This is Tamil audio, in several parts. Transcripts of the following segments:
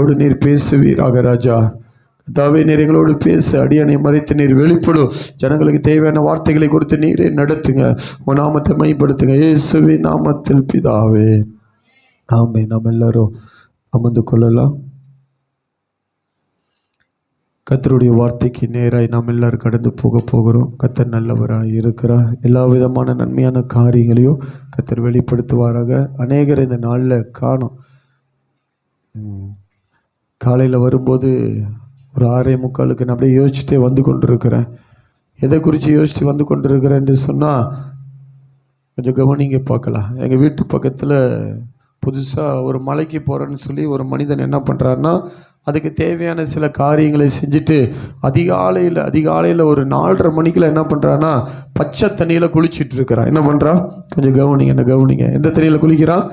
எங்களோடு நீர் பேசுவீராக ராஜா. கர்த்தாவே, நீர் எங்களோடு பேச, அடியானை மறைத்து நீர் வெளிப்படும். ஜனங்களுக்கு தேவையான வார்த்தைகளை கொடுத்து நீரே நடத்துங்க. உன் நாமத்தை மைப்படுத்துங்க. இயேசுவின் நாமத்தில் பிதாவே, ஆமென். நாம் எல்லாரும் அமர்ந்து கொள்ளலாம். கர்த்தருடைய வார்த்தைக்கு நேராய் நாம் எல்லாரும் கடந்து போகிறோம். கர்த்தர் நல்லவராக இருக்கிறார். எல்லா விதமான நன்மையான காரியங்களையும் கர்த்தர் வெளிப்படுத்துவாராக. அநேகர் இந்த நாளில் காணும். காலையில் வரும்போது ஒரு 6:45 நான் அப்படியே யோசிச்சுட்டே வந்து கொண்டிருக்கிறேன். எதை குறித்து யோசித்து வந்து கொண்டிருக்கிறேன்னு சொன்னால், கொஞ்சம் கவனிங்க பார்க்கலாம். எங்கள் வீட்டு பக்கத்தில் புதுசாக ஒரு மலைக்கு போகிறேன்னு சொல்லி ஒரு மனிதன் என்ன பண்ணுறாருன்னா, அதுக்கு தேவையான சில காரியங்களை செஞ்சுட்டு அதிகாலையில் ஒரு 4:30 மணிக்குள்ள என்ன பண்ணுறான்னா, பச்சை தண்ணியில் குளிச்சுட்டு இருக்கிறான். என்ன பண்ணுறான்? கொஞ்சம் கவனிங்க, என்ன கவனிங்க. எந்த தண்ணியில் குளிக்கிறான்?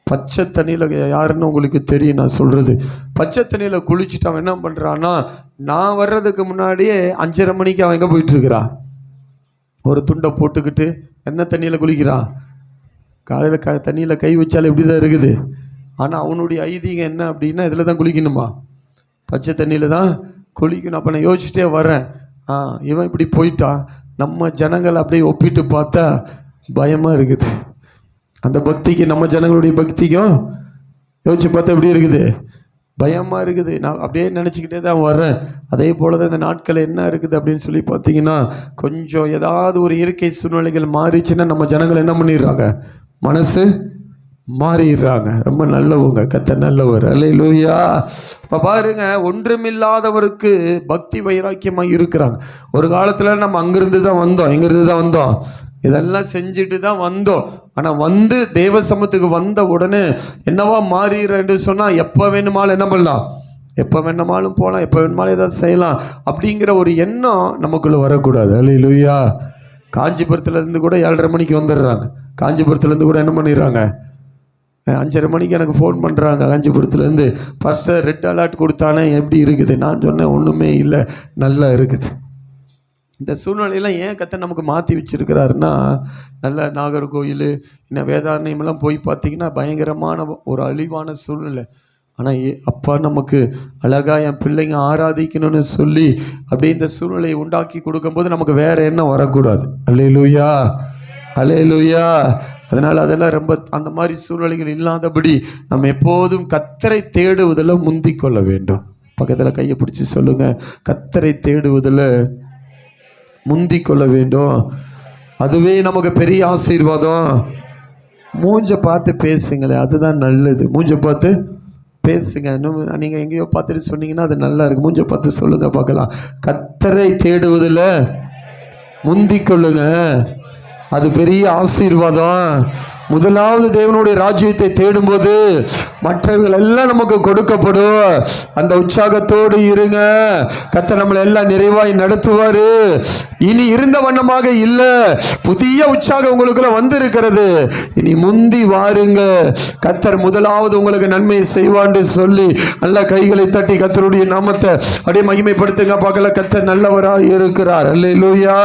பச்சை தண்ணியில். யாருன்னு உங்களுக்கு தெரியும் நான் சொல்கிறது. பச்சை தண்ணியில் குளிச்சுட்டு அவன் என்ன பண்ணுறான்னா, நான் வர்றதுக்கு முன்னாடியே 5:30 மணிக்கு அவன் எங்கே போயிட்டுருக்கிறான்? ஒரு துண்டை போட்டுக்கிட்டு எந்த தண்ணியில் குளிக்கிறான்? காலையில் தண்ணியில் கை வச்சாலும் இப்படி தான் இருக்குது. ஆனால் அவனுடைய ஐதீகம் என்ன அப்படின்னா, இதில் தான் குளிக்கணுமா? பச்சை தண்ணியில் தான் குளிக்கணும். அப்போ நான் யோசிச்சுட்டே வரேன், இவன் இப்படி போயிட்டான். நம்ம ஜனங்களை அப்படியே ஒப்பிட்டு பார்த்தா பயமாக இருக்குது. அந்த பக்திக்கு, நம்ம ஜனங்களுடைய பக்திக்கும் யோசிச்சு பார்த்தா எப்படி இருக்குது? பயமாக இருக்குது. நான் அப்படியே நினச்சிக்கிட்டே தான் வர்றேன். அதே போல் தான் இந்த நாட்கள் என்ன இருக்குது அப்படின்னு சொல்லி பார்த்தீங்கன்னா, கொஞ்சம் ஏதாவது ஒரு இயற்கை சூழ்நிலைகள் மாறிச்சுன்னா நம்ம ஜனங்கள் என்ன பண்ணிடுறாங்க? மனசு மாறிடுறாங்க. ரொம்ப நல்லவங்க, கர்த்தர் நல்லவர். அல்லேலூயா. இப்போ பாருங்க, ஒன்றுமில்லாதவருக்கு பக்தி வைராக்கியமாக இருக்கிறாங்க. ஒரு காலத்தில் நம்ம அங்கிருந்து தான் வந்தோம். எங்கிருந்து தான் வந்தோம்? இதெல்லாம் செஞ்சுட்டு தான் வந்தோம். ஆனால் வந்து தேவ சமூகத்துக்கு வந்த உடனே என்னவா மாறிடுறேன்னு சொன்னால், எப்போ வேணுமாலும் என்ன பண்ணலாம்? எப்போ வேணுமாலும் போகலாம், எப்போ வேணுமாலும் ஏதாவது செய்யலாம் அப்படிங்கிற ஒரு எண்ணம் நமக்குள்ளே வரக்கூடாது. அல்லேலூயா. காஞ்சிபுரத்துலேருந்து கூட 7:30 மணிக்கு வந்துடுறாங்க. காஞ்சிபுரத்துலேருந்து கூட என்ன பண்ணிடுறாங்க? 5:30 மணிக்கு எனக்கு ஃபோன் பண்ணுறாங்க காஞ்சிபுரத்துலேருந்து. ஃபஸ்ட்டு ரெட் அலர்ட் கொடுத்தானே, எப்படி இருக்குது? நான் சொன்னேன், ஒன்றுமே இல்லை, நல்லா இருக்குது. இந்த சூழ்நிலையெல்லாம் ஏன் கர்த்தர் நமக்கு மாற்றி வச்சுருக்கிறாருன்னா, நல்ல நாகர்கோயில், இன்னும் வேதாரண்யமெல்லாம் போய் பார்த்தீங்கன்னா பயங்கரமான ஒரு அழிவான சூழ்நிலை. ஆனால் அப்பா நமக்கு அழகாக என் பிள்ளைங்க ஆராதிக்கணும்னு சொல்லி அப்படியே இந்த சூழ்நிலையை உண்டாக்கி கொடுக்கும்போது நமக்கு வேறு எண்ணம் வரக்கூடாது. அல்லேலூயா, அல்லேலூயா. அதனால் அதெல்லாம் ரொம்ப அந்த மாதிரி சூழ்நிலைகள் இல்லாதபடி நம்ம எப்போதும் கர்த்தரை தேடுவதில் முந்தி கொள்ள வேண்டும். பக்கத்தில் கையை பிடிச்சி சொல்லுங்கள், கர்த்தரை தேடுவதில் முந்தி கொள்ள வேண்டும். அதுவே நமக்கு பெரிய ஆசீர்வாதம். மூஞ்ச பார்த்து பேசுங்களேன், அதுதான் நல்லது. மூஞ்ச பார்த்து பேசுங்க. இன்னும் நீங்கள் எங்கேயோ பார்த்துட்டு சொன்னீங்கன்னா அது நல்லா இருக்கு. மூஞ்ச பார்த்து சொல்லுங்கள் பார்க்கலாம். கர்த்தரை தேடுவதில் முந்தி கொள்ளுங்க, அது பெரிய ஆசீர்வாதம். முதலாவது தேவனுடைய ராஜ்யத்தை தேடும்போது மற்றவர்கள் எல்லாம் நமக்கு கொடுக்கப்படும். அந்த உற்சாகத்தோடு இருங்க. கர்த்தர் நம்மளை எல்லாம் நிறைவாய் நடத்துவார். இனி இருந்த வண்ணமாக இல்லை, புதிய உற்சாகம் உங்களுக்குள்ள வந்திருக்கிறது. இனி முந்தி வாருங்க. கர்த்தர் முதலாவது உங்களுக்கு நன்மை செய்வான்னு சொல்லி நல்ல கைகளை தட்டி கர்த்தருடைய நாமத்தை அப்படியே மகிமைப்படுத்துங்க பார்க்கல. கர்த்தர் நல்லவராக இருக்கிறார். அல்லேலூயா.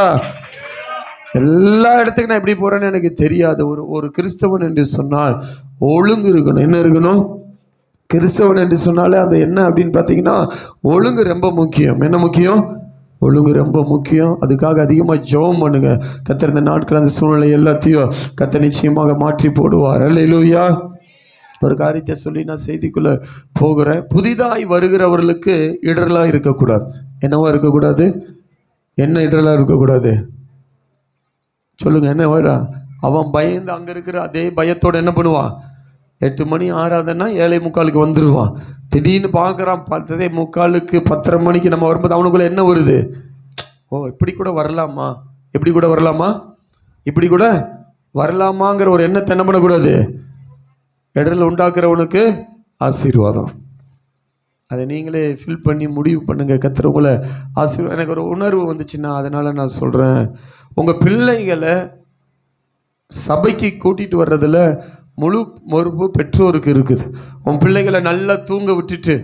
எல்லா இடத்துக்கும் நான் எப்படி போகிறேன்னு எனக்கு தெரியாது. ஒரு கிறிஸ்தவன் என்று சொன்னால் ஒழுங்கு இருக்கணும். என்ன இருக்கணும்? கிறிஸ்தவன் என்று சொன்னாலே அது என்ன அப்படின்னு பார்த்தீங்கன்னா, ஒழுங்கு ரொம்ப முக்கியம். என்ன முக்கியம்? ஒழுங்கு ரொம்ப முக்கியம். அதுக்காக அதிகமாக ஜெபம் பண்ணுங்க. கர்த்தர் இந்த நாட்கள் அந்த சூழ்நிலை எல்லாத்தையும் கர்த்தர் நிச்சயமாக மாற்றி போடுவார். அல்லேலூயா. ஒரு காரியத்தை சொல்லி நான் செய்திக்குள்ளே போகிறேன். புதிதாய் வருகிறவர்களுக்கு இடரலாக இருக்கக்கூடாது. என்னவா இருக்கக்கூடாது? என்ன இடரலாக இருக்கக்கூடாது? சொல்லுங்க, என்ன வேடா? அவன் பயந்து அங்கே இருக்கிற அதே பயத்தோடு என்ன பண்ணுவான்? 8 மணி ஆறாதுன்னா 7:45 வந்துடுவான். திடீர்னு பார்க்குறான் 10:45, 10:30 மணிக்கு நம்ம வரும்போது அவனுக்குள்ளே என்ன வருது? ஓ, இப்படி கூட வரலாமா, எப்படி கூட வரலாமா, இப்படி கூட வரலாமாங்கிற ஒரு எண்ணத்தை என்ன பண்ணக்கூடாது? இடரில் உண்டாக்குறவனுக்கு ஆசீர்வாதம். அதை நீங்களே ஃபில் பண்ணி முடிவு பண்ணுங்கள். கர்த்தர் உங்களை ஆசீர்வாதம். எனக்கு ஒரு உணர்வு வந்துச்சுன்னா அதனால் நான் சொல்கிறேன், உங்கள் பிள்ளைகளை சபைக்கு கூட்டிகிட்டு வர்றதில் முழு பொறுப்பு பெற்றோருக்கு இருக்குது. உன் பிள்ளைகளை நல்லா தூங்க விட்டுட்டு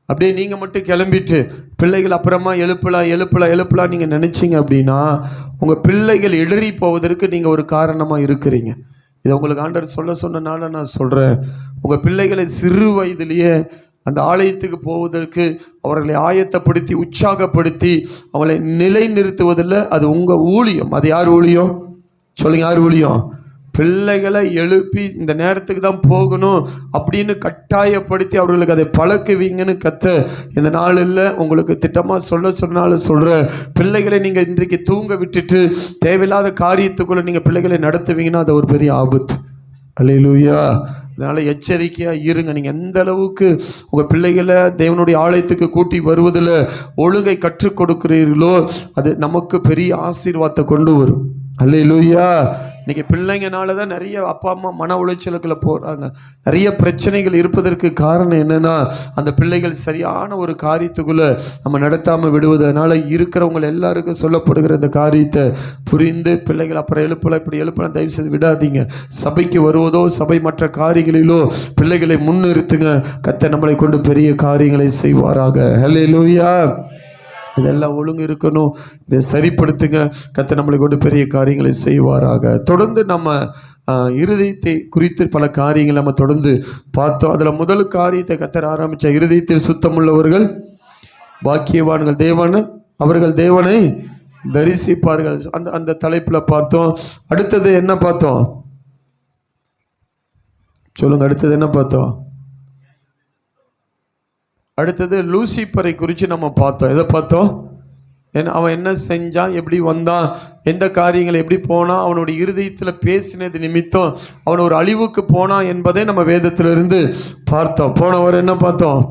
அப்படியே நீங்கள் மட்டும் கிளம்பிட்டு பிள்ளைகள் அப்புறமா எழுப்பலாம் நீங்கள் நினச்சிங்க அப்படின்னா உங்கள் பிள்ளைகள் இடறி போவதற்கு நீங்கள் ஒரு காரணமாக இருக்கிறீங்க. இதை உங்களுக்கு ஆண்டவர் சொன்னனால நான் சொல்கிறேன், உங்கள் பிள்ளைகளை சிறு வயதிலேயே அந்த ஆலயத்துக்கு போவதற்கு அவர்களை ஆயத்தப்படுத்தி உற்சாகப்படுத்தி அவளை நிலை நிறுத்துவதில் அது உங்கள் ஊழியம். அது யார் ஊழியம் சொல்லுங்க? யார் ஊழியம்? பிள்ளைகளை எழுப்பி இந்த நேரத்துக்கு தான் போகணும் அப்படின்னு கட்டாயப்படுத்தி அவர்களுக்கு அதை பழக்குவீங்கன்னு இந்த நாளில் உங்களுக்கு திட்டமாக சொன்னாலும் சொல்கிற பிள்ளைகளை நீங்கள் இன்றைக்கு தூங்க விட்டுட்டு தேவையில்லாத காரியத்துக்குள்ளே நீங்கள் பிள்ளைகளை நடத்துவீங்கன்னா அது ஒரு பெரிய ஆபத்து. அல்லேலூயா. அதனால் எச்சரிக்கையாக இருங்க. நீங்கள் எந்த அளவுக்கு உங்கள் பிள்ளைகளை தேவனுடைய ஆலயத்துக்கு கூட்டி வருவதில் ஒழுங்கை கற்றுக் கொடுக்கிறீர்களோ அது நமக்கு பெரிய ஆசீர்வாதத்தை கொண்டு வரும். அல்லேலூயா. இன்னைக்கு பிள்ளைங்கனால தான் நிறைய அப்பா அம்மா மன உளைச்சலுக்குள்ள போகிறாங்க. நிறைய பிரச்சனைகள் இருப்பதற்கு காரணம் என்னன்னா அந்த பிள்ளைகள் சரியான ஒரு காரியத்துக்குள்ள நம்ம நடத்தாமல் விடுவதனால இருக்கிறவங்க எல்லாருக்கும் சொல்லப்படுகிற இந்த காரியத்தை புரிந்து பிள்ளைகள் அப்புறம் எழுப்பலாம் இப்படி எழுப்பலாம் தயவு செய்து விடாதீங்க. சபைக்கு வருவதோ சபை மற்ற காரியங்களிலோ பிள்ளைகளை முன்னிறுத்துங்க. கர்த்தர் நம்மளை கொண்டு பெரிய காரியங்களை செய்வாராக. ஹல்லேலூயா. இதெல்லாம் ஒழுங்கு இருக்கணும். இதை சரிப்படுத்துங்க. கர்த்தர் நம்மளை கொண்டு பெரிய காரியங்களை செய்வாராக. தொடர்ந்து நம்ம இருதயத்தை குறித்து பல காரியங்கள் நம்ம தொடர்ந்து பார்த்தோம். அதில் முதல் காரியத்தை கர்த்தர் ஆரம்பித்த இருதயத்தில் சுத்தமுள்ளவர்கள் பாக்கியவான்கள், அவர்கள் தேவனை தரிசிப்பார்கள். அந்த தலைப்பில் பார்த்தோம். அடுத்தது என்ன பார்த்தோம் சொல்லுங்க? அடுத்தது என்ன பார்த்தோம்? அடுத்தது லூசிபரை குறித்து நம்ம பார்த்தோம். எதை பார்த்தோம்? அவன் என்ன செஞ்சான், எப்படி வந்தான், எந்த காரியங்களை எப்படி போனான், அவனுடைய இருதயத்தில் பேசினது நிமித்தம் அவன் ஒரு அழிவுக்கு போனான் என்பதை நம்ம வேதத்திலிருந்து பார்த்தோம். போனவர் என்ன பார்த்தோம்?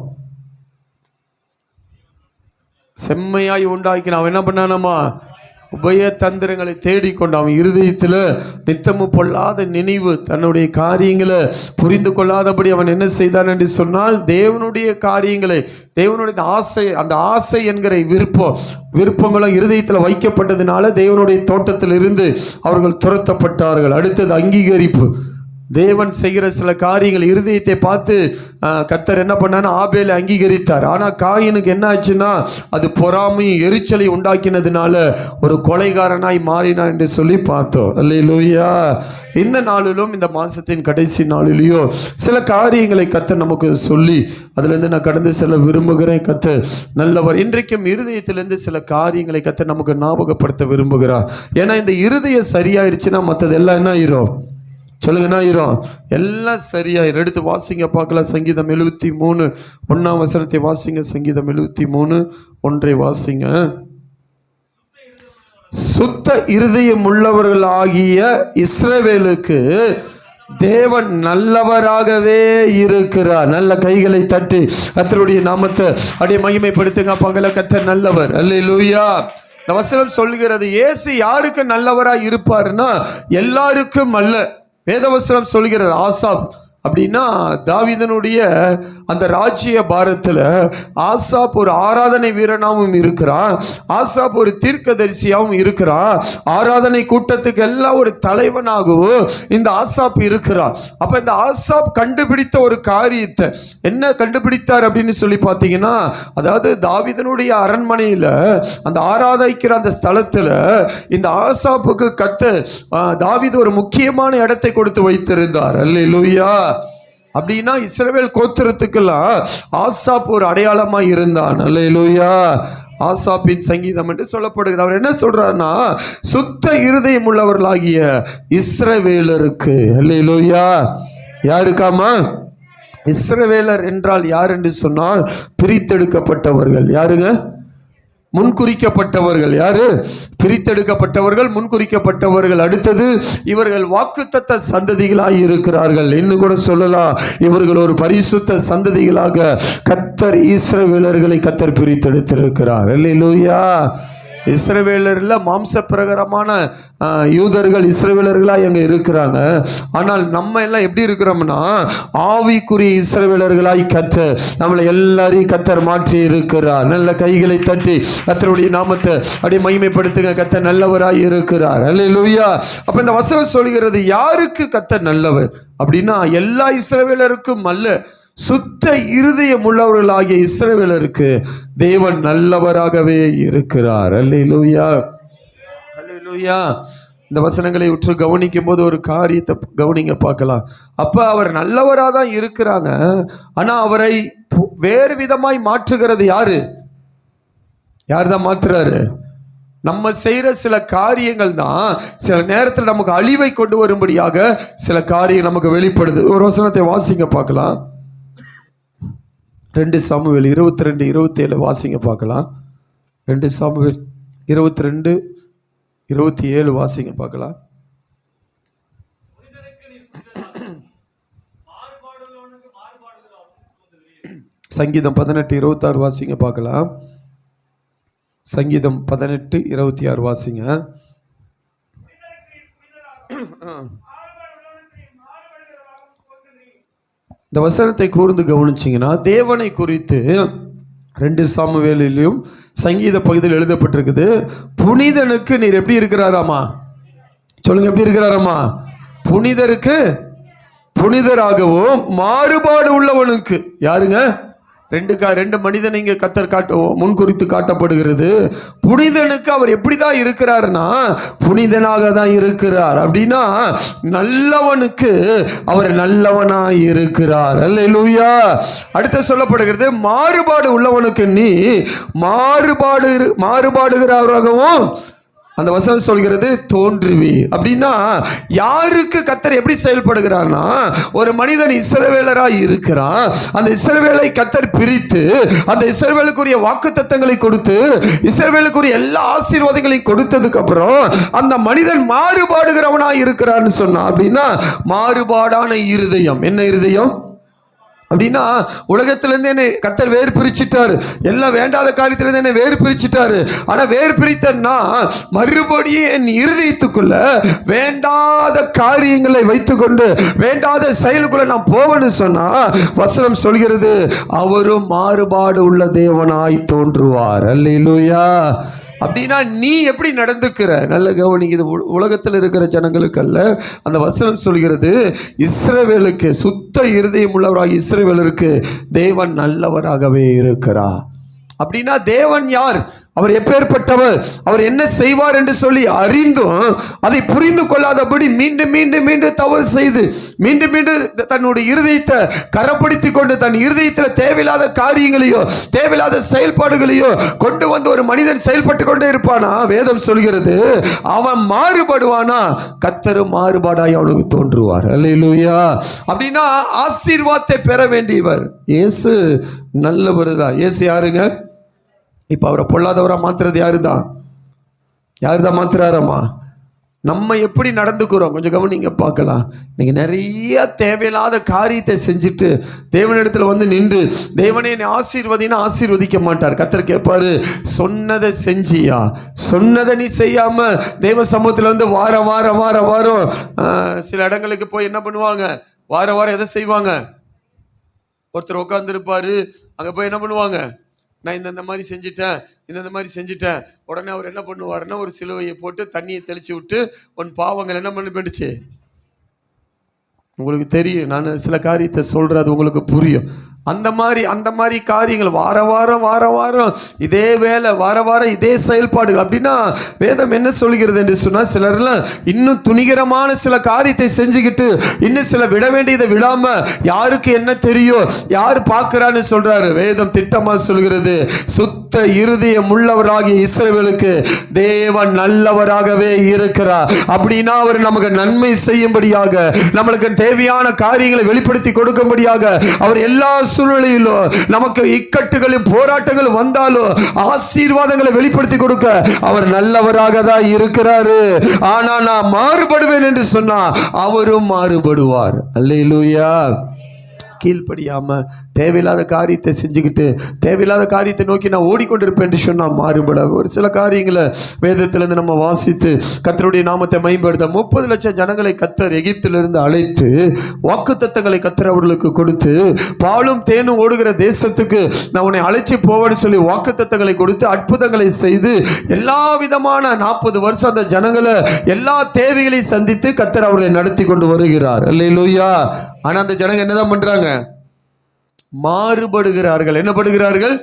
செம்மையாய் உண்டாக்கினான். அவன் என்ன பண்ணானம்மா? உபய தந்திரங்களை தேடிக்கொண்டு அவன் இருதயத்தில் நித்தமும் பொல்லாத நினைவு, தன்னுடைய காரியங்களை புரிந்து கொள்ளாதபடி அவன் என்ன செய்தான் என்று சொன்னால் தேவனுடைய காரியங்களை, தேவனுடைய ஆசை, அந்த ஆசை என்கிற விருப்பங்களும் இருதயத்தில் வைக்கப்பட்டதுனால தேவனுடைய தோட்டத்தில் இருந்து அவர்கள் துரத்தப்பட்டார்கள். அடுத்தது அங்கீகரிப்பு. தேவன் செய்கிற சில காரியங்கள் இருதயத்தை பார்த்து கர்த்தர் என்ன பண்ணான்னு ஆபேலை அங்கீகரித்தார். ஆனால் காயினுக்கு என்ன ஆச்சுன்னா அது பொறாமையும் எரிச்சலை உண்டாக்கினதுனால ஒரு கொலைகாரனாய் மாறினான் என்று சொல்லி பார்த்தோம். அல்லேலூயா. இந்த நாளிலும் இந்த மாசத்தின் கடைசி நாளிலேயோ சில காரியங்களை கர்த்தர் நமக்கு சொல்லி அதுலேருந்து நான் கடந்து செல்ல விரும்புகிறேன். கர்த்தர் நல்லவர். இன்றைக்கும் இருதயத்திலிருந்து சில காரியங்களை கர்த்தர் நமக்கு ஞாபகப்படுத்த விரும்புகிறார். ஏன்னா இந்த இருதயம் சரியாயிருச்சுன்னா மற்றது எல்லாம் என்ன ஆயிரும் சொல்லுங்க? என்ன ஆயிரும்? எல்லாம் சரியாயிரும். எடுத்து வாசிங்க பார்க்கலாம். சங்கீதம் 73 1ஆம் வசனத்தை வாசிங்க. சங்கீதம் 73 1 வாசிங்க. சுத்த இருதயம் உள்ளவர்கள் ஆகிய இஸ்ரவேலுக்கு தேவன் நல்லவராகவே இருக்கிறார். நல்ல கைகளை தட்டி கர்த்தருடைய நாமத்தை அப்படியே மகிமைப்படுத்துங்க. பார்க்கல, கர்த்தர் நல்லவர். அல்லேலூயா. இந்த வசனம் சொல்லுகிறது இயேசு யாருக்கு நல்லவராக இருப்பாருன்னா எல்லாருக்கும் அல்ல. வேதவசனம் சொல்கிறது ஆசாப் அப்படின்னா தாவீதனுடைய அந்த ராஜ்ய பாரத்தில் ஆசாப் ஒரு ஆராதனை வீரனாகவும் இருக்கிறான், ஆசாப் ஒரு தீர்க்கதரிசியாகவும் இருக்கிறான், ஆராதனை கூட்டத்துக்கு எல்லாம் ஒரு தலைவனாகவும் இந்த ஆசாப் இருக்கிறான். அப்ப இந்த ஆசாப் கண்டுபிடித்த ஒரு காரியத்தை என்ன கண்டுபிடித்தார் அப்படின்னு சொல்லி பார்த்தீங்கன்னா, அதாவது தாவீதனுடைய அரண்மனையில் அந்த ஆராதிக்கிற அந்த ஸ்தலத்தில் இந்த ஆசாப்புக்கு தாவீது ஒரு முக்கியமான இடத்தை கொடுத்து வைத்திருந்தார். அல்லேலூயா. அப்படின்னா இஸ்ரவேல் கோத்திரத்துக்கெல்லாம் ஆசாப் ஒரு அடையாளமா இருந்தான். அல்லேலூயா. ஆசாப்பின் சங்கீதம் என்று சொல்லப்படுகிறது. அவர் என்ன சொல்றாருன்னா சுத்த இருதயம் உள்ளவர்களாகிய இஸ்ரவேலருக்கு. அல்லேலூயா. யாருக்காமா? இஸ்ரவேலர் என்றால் யார் என்று சொன்னால் பிரித்தெடுக்கப்பட்டவர்கள். யாருங்க? முன்குறிக்கப்பட்டவர்கள். யாரு? பிரித்தெடுக்கப்பட்டவர்கள், முன்குறிக்கப்பட்டவர்கள். அடுத்தது இவர்கள் வாக்குத்தத்த சந்ததிகளாய் இருக்கிறார்கள். இன்னும் கூட சொல்லலாம், இவர்கள் ஒரு பரிசுத்த சந்ததிகளாக கர்த்தர் இஸ்ரவேலர்களை கர்த்தர் பிரித்தெடுத்திருக்கிறார். அல்லேலூயா. இஸ்ரவேலர்ல மாம்ச பிரகாரமான யூதர்கள் இஸ்ரவேலர்களாக எங்க இருக்கிறாங்க. ஆனால் நம்ம எல்லாம் எப்படி இருக்கிறோம்னா ஆவிக்குரிய இஸ்ரவேலர்களாய் கர்த்தர் நம்மளை எல்லாரையும் கர்த்தர் மாற்றி இருக்கிறார். நல்ல கைகளை தட்டி கர்த்தருடைய நாமத்தை அப்படியே மகிமைப்படுத்துங்க. கர்த்தர் நல்லவராய் இருக்கிறார். அல்லேலூயா. அப்ப இந்த வசனம் சொல்கிறது யாருக்கு கர்த்தர் நல்லவர் அப்படின்னா எல்லா இஸ்ரவேலருக்கும் அல்ல, சுத்த இருதயம் உள்ளவர்களாகிய இஸ்ரவேலருக்கு தேவன் நல்லவராகவே இருக்கிறார். அல்லேலூயா. அல்லேலூயா. இந்த வசனங்களை உற்று கவனிக்கும் போது ஒரு காரியத்தை கவனிங்க பார்க்கலாம். அப்ப அவர் நல்லவராக தான் இருக்கிறாங்க, ஆனா அவரை வேறு விதமாய் மாற்றுகிறது யாரு? யார் தான் மாற்றுறாரு? நம்ம செய்யற சில காரியங்கள் தான் சில நேரத்தில் நமக்கு அழிவை கொண்டு வரும்படியாக சில காரியங்கள் நமக்கு வெளிப்படுது. ஒரு வசனத்தை வாசிங்க பார்க்கலாம். 2 சாமுவேல் 22:27 வாசிங்க பார்க்கலாம். 2 சாமுவேல் 22:27 வாசிங்க பார்க்கலாம். சங்கீதம் 18:26 வாசிங்க பார்க்கலாம். சங்கீதம் 18:26 வாசிங்க. இந்த வசனத்தை கூர்ந்து கவனிச்சிங்கன்னா தேவனை குறித்து 2 சாமுவேலிலும் சங்கீத பகுதியில் எழுதப்பட்டிருக்குது. புனிதனுக்கு நீர் எப்படி இருக்கிறாராமா? சொல்லுங்க, எப்படி இருக்கிறாராமா? புனிதருக்கு புனிதராகவும் மாறுபாடு உள்ளவனுக்கு. யாருங்க? 2 மனிதன் இங்கே கத்தர் முன்குறித்து காட்டப்படுகிறது. புனிதனுக்கு அவர் எப்படிதான் இருக்கிறார்னா புனிதனாக தான் இருக்கிறார். அப்படின்னா நல்லவனுக்கு அவர் நல்லவனாய் இருக்கிறார். அல்லேலூயா. அடுத்து சொல்லப்படுகிறது மாறுபாடு உள்ளவனுக்கு நீ மாறுபாடுகிறவராகவும் அந்த வசனம் சொல்கிறது தோன்றுவி. அப்படின்னா யாருக்கு கத்தர் எப்படி செயல்படுகிறார்னா, ஒரு மனிதன் இஸ்ரவேலராய் இருக்கிறான். அந்த இஸ்ரவேலை கத்தர் பிரித்து அந்த இஸ்ரவேலுக்குரிய வாக்குத்தத்தங்களை கொடுத்து இஸ்ரவேலுக்குரிய எல்லா ஆசீர்வாதங்களையும் கொடுத்ததுக்கு அப்புறம் அந்த மனிதன் மாறுபாடுகிறவனாய் இருக்கிறான்னு சொன்னா, அப்படின்னா மாறுபாடான இருதயம். என்ன இருதயம்? அப்படின்னா உலகத்திலேருந்து என்னை கத்தர் வேறு பிரிச்சுட்டாரு, எல்லாம் வேண்டாத காரியத்திலேருந்து என்னை வேறு பிரிச்சுட்டாரு. ஆனா வேறு பிரித்தன்னா மறுபடியும் என் இருதயத்துக்குள்ள வேண்டாத காரியங்களை வைத்துக்கொண்டு வேண்டாத செயலுக்குள்ள நான் போவேன்னு சொன்னா வசனம் சொல்கிறது அவரும் மாறுபாடு உள்ள தேவனாய் தோன்றுவார். அல்லேலூயா. அப்படின்னா நீ எப்படி நடந்துக்கிற? நல்ல கவனிங்க, இது உலகத்தில் இருக்கிற ஜனங்களுக்கு அல்ல. அந்த வசனம் சொல்கிறது இஸ்ரவேலுக்கு, சுத்த இருதயம் உள்ளவராக இஸ்ரவேலருக்கு தேவன் நல்லவராகவே இருக்கிறார். அப்படின்னா தேவன் யார்? அவர் எப்பேற்பட்டவர், அவர் என்ன செய்வார் என்று சொல்லி அறிந்தும் அதை புரிந்து கொள்ளாதபடி மீண்டும் மீண்டும் மீண்டும் தவறு செய்து மீண்டும் மீண்டும் தன்னுடைய இருதயத்தை கரப்படுத்தி கொண்டு தன் இருதயத்தில் தேவையில்லாத காரியங்களையோ தேவையில்லாத செயல்பாடுகளையோ கொண்டு வந்து ஒரு மனிதன் செயல்பட்டு கொண்டே இருப்பானா, வேதம் சொல்கிறது அவன் மாறுபடுவானா, கர்த்தரும் மாறுபாடாய் அவனுக்கு தோன்றுவார். அல்லேலூயா. அப்படின்னா ஆசீர்வாதத்தை பெற வேண்டியவர் இயேசு நல்லவர் தான். இயேசு யாருங்க? இப்போ அவரை பொல்லாதவரா மாத்துறது யாரு தான் மாத்துறாரம்மா? நம்ம எப்படி நடந்துக்கிறோம் கொஞ்சம் கவனிங்க பார்க்கலாம். இன்னைக்கு நிறைய தேவையில்லாத காரியத்தை செஞ்சுட்டு தேவனிடத்துல வந்து நின்று தேவனே என்னை ஆசீர்வதினா ஆசீர்வதிக்க மாட்டார். கர்த்தர் கேட்பாரு, சொன்னதை செஞ்சியா? சொன்னதை நீ செய்யாம தேவ சமூகத்தில் வந்து வாரம் சில இடங்களுக்கு போய் என்ன பண்ணுவாங்க? வாரம் எதை செய்வாங்க? ஒருத்தர் உட்காந்துருப்பாரு, அங்கே போய் என்ன பண்ணுவாங்க? நான் இந்த மாதிரி செஞ்சுட்டேன், இந்த மாதிரி செஞ்சுட்டேன். உடனே அவர் என்ன பண்ணுவாருன்னா ஒரு சிலுவையை போட்டு தண்ணியை தெளிச்சு விட்டு உன் பாவங்கள் என்ன பண்ணிடுச்சு? உங்களுக்கு தெரியும், நான் சில காரியத்தை சொல்றேன், அது உங்களுக்கு புரியும். அந்த மாதிரி காரியங்கள் வாரம் இதே வேலை, வாரம் இதே செயல்பாடுகள். அப்படின்னா வேதம் என்ன சொல்கிறது என்று சொன்னா, சிலர்லாம் இன்னும் துணிகரமான சில காரியத்தை செஞ்சுக்கிட்டு இன்னும் சில விட வேண்டியதை விடாம யாருக்கு என்ன தெரியும், யார் பார்க்கிறான்னு சொல்றாரு. வேதம் திட்டமா சொல்கிறது, சுத்த இருதயம் உள்ளவராகிய இஸ்ரவேலுக்கு தேவன் நல்லவராகவே இருக்கிறார். அப்படின்னா அவர் நமக்கு நன்மை செய்யும்படியாக, நம்மளுக்கு தேவையான காரியங்களை வெளிப்படுத்தி கொடுக்கும்படியாக, அவர் எல்லா சூழ்நிலையிலும் நமக்கு இக்கட்டுகளும் போராட்டங்களும் வந்தாலும் ஆசீர்வாதங்களை வெளிப்படுத்தி கொடுக்க அவர் நல்லவராக தான் இருக்கிறாரு. ஆனா நான் மாறுபடுவேன் என்று சொன்னா அவரும் மாறுபடுவார். அல்லேலூயா. கீழ்ப்படியாம தேவையில்லாத காரியத்தை செஞ்சுக்கிட்டு தேவையில்லாத காரியத்தை நோக்கி நான் ஓடிக்கொண்டிருப்பேன் என்று சொன்னால் மாறுபட. ஒரு சில காரியங்களை வேதத்திலிருந்து நம்ம வாசித்து கர்த்தருடைய நாமத்தை மேம்படுத்த 30 லட்சம் ஜனங்களை கர்த்தர் எகிப்திலிருந்து அழைத்து வாக்குத்தத்தங்களை கர்த்தர் அவர்களுக்கு கொடுத்து பாலும் தேனும் ஓடுகிற தேசத்துக்கு நான் உன்னை அழைச்சி போவேன்னு சொல்லி வாக்குத்தத்தங்களை கொடுத்து அற்புதங்களை செய்து எல்லா விதமான 40 வருஷம் அந்த ஜனங்களை எல்லா தேவைகளையும் சந்தித்து கர்த்தர் அவர்களை நடத்தி கொண்டு வருகிறார். அல்லேலூயா. ஆனா அந்த ஜனங்க என்னதான் பண்றாங்க? மாறுபடுகிறார்கள். என்ன படுகிறார்கள்?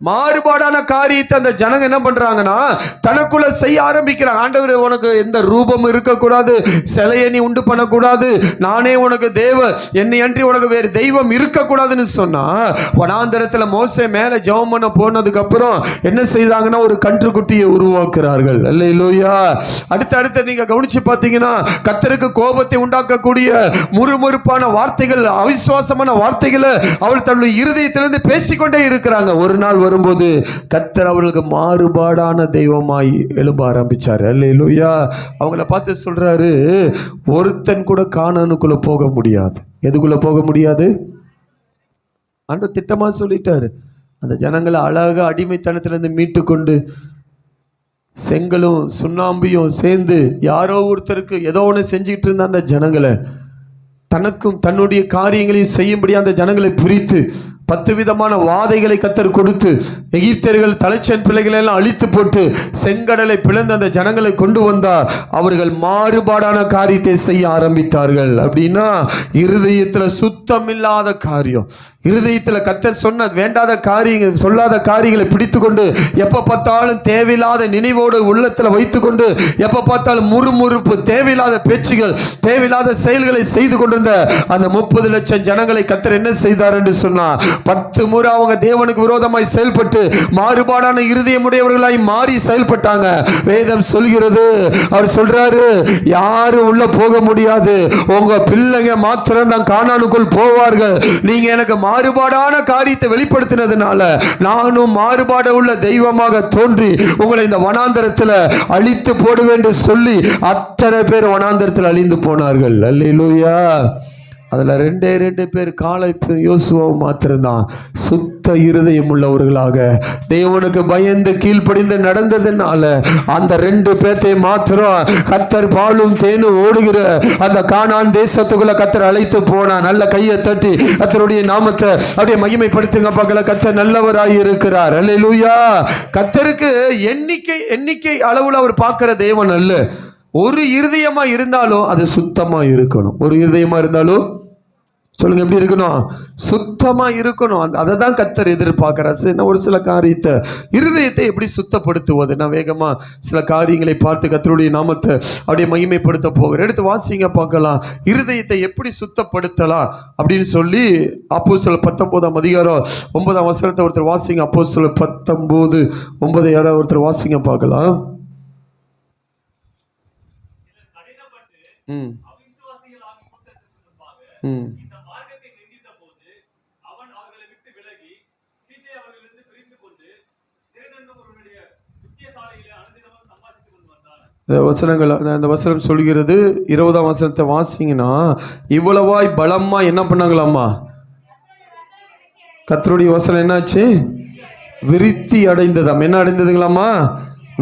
மாறுபாடான காரியத்தை அந்த ஜனங்க என்ன பண்றாங்கன்னா தனக்குள்ள செய்ய ஆரம்பிக்கிறாங்க. ஆண்டவரே, உனக்கு எந்த ரூபம் இருக்கக்கூடாது, சிலையை நீ உண்டு பண்ணக்கூடாது, நானே உனக்கு தேவ, என்னை அன்றி உனக்கு வேறு தெய்வம் இருக்கக்கூடாதுன்னு சொன்னா, வனாந்தரத்துல மோசே மேல ஜெபம் பண்ண போனதுக்கு அப்புறம் என்ன செய்தாங்கன்னா ஒரு கன்றுக்குட்டியை உருவாக்குறார்கள். அல்லேலூயா. அடுத்து நீங்க கவனிச்சு பார்த்தீங்கன்னா கர்த்தருக்கு கோபத்தை உண்டாக்கக்கூடிய முறுமுறுப்பான வார்த்தைகள், அவிசுவாசமான வார்த்தைகளை அவள் தன்னுடைய இருதயத்திலிருந்து பேசிக்கொண்டே இருக்கிறாங்க. ஒரு நாள் வரும்போது கர்த்தர் அவர்களுக்கு மாறுபாடான தெய்வமாய் எழும்ப ஆரம்பிச்சாரு. அல்லேலூயா. அவங்கள பார்த்து சொல்றாரு, ஒருத்தன் கூட கானானுக்குள்ள போக முடியாது. எதுக்குள்ள போக முடியாது? ஆண்டவர் திட்டமா சொல்லிட்டாரு. அந்த ஜனங்களை அழகா அடிமைத்தனத்திலிருந்து மீட்டு கொண்டு செங்கலும் சுண்ணாம்பியும் சேர்ந்து யாரோ ஒருத்தருக்கு ஏதோ ஒன்று செஞ்சுக்கிட்டு இருந்த அந்த ஜனங்களை தனக்கும் தன்னுடைய காரியங்களையும் செய்யும்படி அந்த ஜனங்களை பிரித்து 10 விதமான வாதைகளை கர்த்தர் கொடுத்து எகிப்தியர்கள் தலைச்சன் பிள்ளைகளை எல்லாம் அழித்து போட்டு செங்கடலை பிளந்து அந்த ஜனங்களை கொண்டு வந்தார். அவர்கள் மாறுபாடான காரியத்தை செய்ய ஆரம்பித்தார்கள். அப்படின்னா இருதயத்தில் சுத்தம் இல்லாத காரியம், இருதயத்தில் கர்த்தர் சொன்ன வேண்டாத காரியங்கள், சொல்லாத காரியங்களை பிடித்து கொண்டு எப்போ பார்த்தாலும் தேவையில்லாத நினைவோடு உள்ளத்தில் வைத்து கொண்டு எப்போ பார்த்தாலும் முறுமுறுப்பு, தேவையில்லாத பேச்சுகள், தேவையில்லாத செயல்களை செய்து கொண்டிருந்த அந்த 30 லட்சம் ஜனங்களை கர்த்தர் என்ன செய்தார் என்று சொன்னார். 10 முறை அவங்க தேவனுக்கு விரோதமாய் செயல்பட்டு மாறுபாடான இருதயமுடையவர்களாய் மாறி செயல்பட்டாங்க. வேதம் சொல்கிறது, அவர் சொல்றாரு, யாரும் உள்ள போக முடியாது, உங்க பிள்ளைங்க மாத்திரம் தான் கானானுக்குள் போவார்கள். நீங்க எனக்கு மாறுபாடான காரியத்தை வெளிப்படுத்தினதுனால நானும் மாறுபாடு உள்ள தெய்வமாக தோன்றி உங்களை இந்த வனாந்தரத்தில் அழித்து போடுவேன் என்று சொல்லி அத்தனை பேர் வனாந்தரத்தில் அழிந்து போனார்கள். அல்லேலூயா. அதில் 2 பேர் காலேப் யோசுவாவும் மாத்திரம்தான் சுத்த இருதயம் உள்ளவர்களாக தேவனுக்கு பயந்து கீழ்ப்படிந்து நடந்ததுனால அந்த 2 பேர்த்தை மாத்திரம் கர்த்தர் பாலும் தேனும் ஓடுகிற அந்த கானான் தேசத்துக்குள்ள கர்த்தர் அழைத்து போனார். நல்ல கையை தட்டி கர்த்தருடைய நாமத்தை அப்படியே மகிமைப்படுத்துங்க பார்க்கல. கர்த்தர் நல்லவராய் இருக்கிறார். அல்லேலூயா. கர்த்தருக்கு எண்ணிக்கை அளவுல அவர் பார்க்கிற தேவன் அல்ல. ஒரு இருதயமா இருந்தாலும் அது சுத்தமா இருக்கணும். ஒரு இருதயமா இருந்தாலும் சொல்லுங்க, எப்படி இருக்கணும்? சுத்தமா இருக்கணும். அதை தான் கர்த்தர் எதிர்பார்க்கிறார். ஒரு சில காரியத்தை, இருதயத்தை எப்படி சுத்தப்படுத்துவது, நான் வேகமா சில காரியங்களை பார்த்து கர்த்தருடைய நாமத்தை அப்படியே மகிமைப்படுத்த போகிறேன். எடுத்து வாசிங்க பார்க்கலாம். இருதயத்தை எப்படி சுத்தப்படுத்தலாம் அப்படின்னு சொல்லி அப்போஸ்தலர் 19ஆம் அதிகாரம் 9ஆம் வசனத்தை ஒருத்தர் வாசிங்க. அப்போஸ்தலர் 19:9 ஒருத்தர் வாசிங்க பார்க்கலாம். அந்த வசனம் சொல்கிறது, 20ஆம் வசனத்தை வாசிங்கன்னா, இவ்வளவாய் பலமா என்ன பண்ணாங்களாமா? கர்த்தருடைய வசனம் என்னாச்சு? விருத்தி அடைந்ததாம். என்ன அடைந்ததுங்களாமா?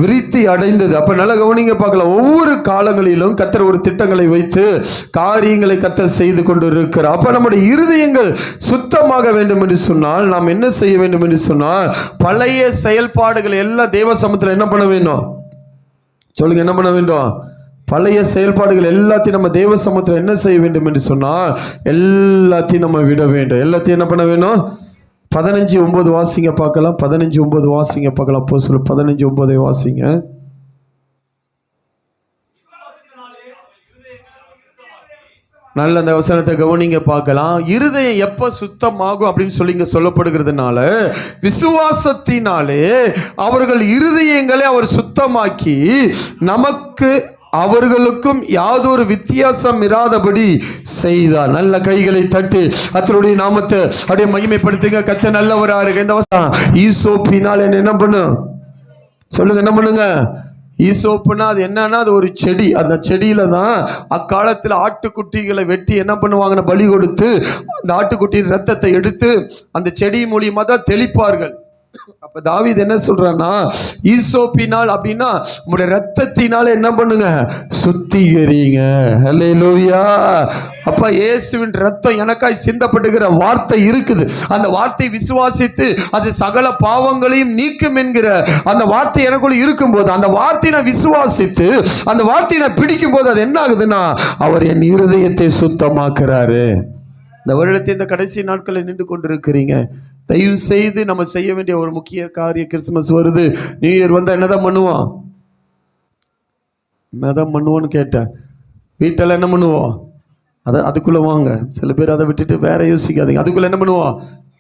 விருத்தி அடைந்தது. அப்ப நல்ல கவனிங்க பார்க்கலாம். ஒவ்வொரு காலங்களிலும் கர்த்தர் ஒரு திட்டங்களை வைத்து காரியங்களை கர்த்தர் செய்து கொண்டு இருக்கிறார். அப்ப நம்முடைய இருதயங்கள் சுத்தமாக வேண்டும் என்று சொன்னால் நாம் என்ன செய்ய வேண்டும் என்று சொன்னால், பழைய செயல்பாடுகள் எல்லாம் தேவ சமூகத்தில் என்ன பண்ண வேண்டும்? சொல்லுங்க, என்ன பண்ண வேண்டும்? பழைய செயல்பாடுகள் எல்லாத்தையும் நம்ம தேவ சமூகத்தில் என்ன செய்ய வேண்டும் என்று சொன்னால் எல்லாத்தையும் நம்ம விட வேண்டும். எல்லாத்தையும் என்ன பண்ண வேணும்? 15:9 வாசிங்க பார்க்கலாம். 15:9 வாசிங்க பார்க்கலாம். அப்போஸ்தலர் 15:9 வாசிங்க. நல்ல அந்த வசனத்தை கவனிங்க பார்க்கலாம். இருதயம் எப்ப சுத்தமாகும் அப்படின்னு சொல்லி இங்க சொல்லப்படுகிறதுனால, விசுவாசத்தினாலே அவர்கள் இருதயங்களை அவர் சுத்தமாக்கி நமக்கு அவர்களுக்கும் யாதொரு வித்தியாசம் இராதபடி செய்தார். நல்ல கைகளை தட்டி கர்த்தருடைய நாமத்தை அப்படியே மகிமைப்படுத்துங்க. கர்த்தர் நல்லவரா இருக்கு. இந்த வசனம் ஈசோப்பினால் என்ன பண்ணும்? சொல்லுங்க, என்ன பண்ணுங்க? ஈசோப்புனா அது என்னன்னா, அது ஒரு செடி. அந்த செடியில தான் அக்காலத்தில் ஆட்டுக்குட்டிகளை வெட்டி என்ன பண்ணுவாங்கன்னா, பலி கொடுத்து அந்த ஆட்டுக்குட்டியின் ரத்தத்தை எடுத்து அந்த செடி மூலியமா தான் தெளிப்பார்கள். அப்ப தாவீது என்ன சொல்றான்னா, ஈசோப்பினால் அப்படின்னா உங்களுடைய ரத்தத்தினால என்ன பண்ணுங்க? சுத்திகரிங்க. அல்லேலூயா. அப்ப இயேசுவின் ரத்தம் எனக்காய் சிந்தப்படுகிற வார்த்தை இருக்குது. அந்த வார்த்தை விசுவாசித்து அது சகல பாவங்களையும் நீக்கும் என்கிற அந்த வார்த்தை எனக்குள்ள இருக்கும்போது, அந்த வார்த்தையை நான் விசுவாசித்து அந்த வார்த்தையை நான் பிடிக்கும் போது அது என்ன ஆகுதுன்னா, அவர் என் இருதயத்தை சுத்தமாக்குறாரு. இந்த வருடத்தை இந்த கடைசி நாட்களில் நின்று கொண்டிருக்கிறீங்க. தயவு செய்து நம்ம செய்ய வேண்டிய ஒரு முக்கிய காரியம், கிறிஸ்துமஸ் வருது, நியூ இயர் வந்தா என்னதான் பண்ணுவோம்? என்னதான் பண்ணுவோன்னு கேட்டேன். வீட்டில் என்ன பண்ணுவோம்? அதுக்குள்ள வாங்க. சில பேர் அதை விட்டுட்டு வேற யோசிக்காதீங்க. அதுக்குள்ள என்ன பண்ணுவோம்?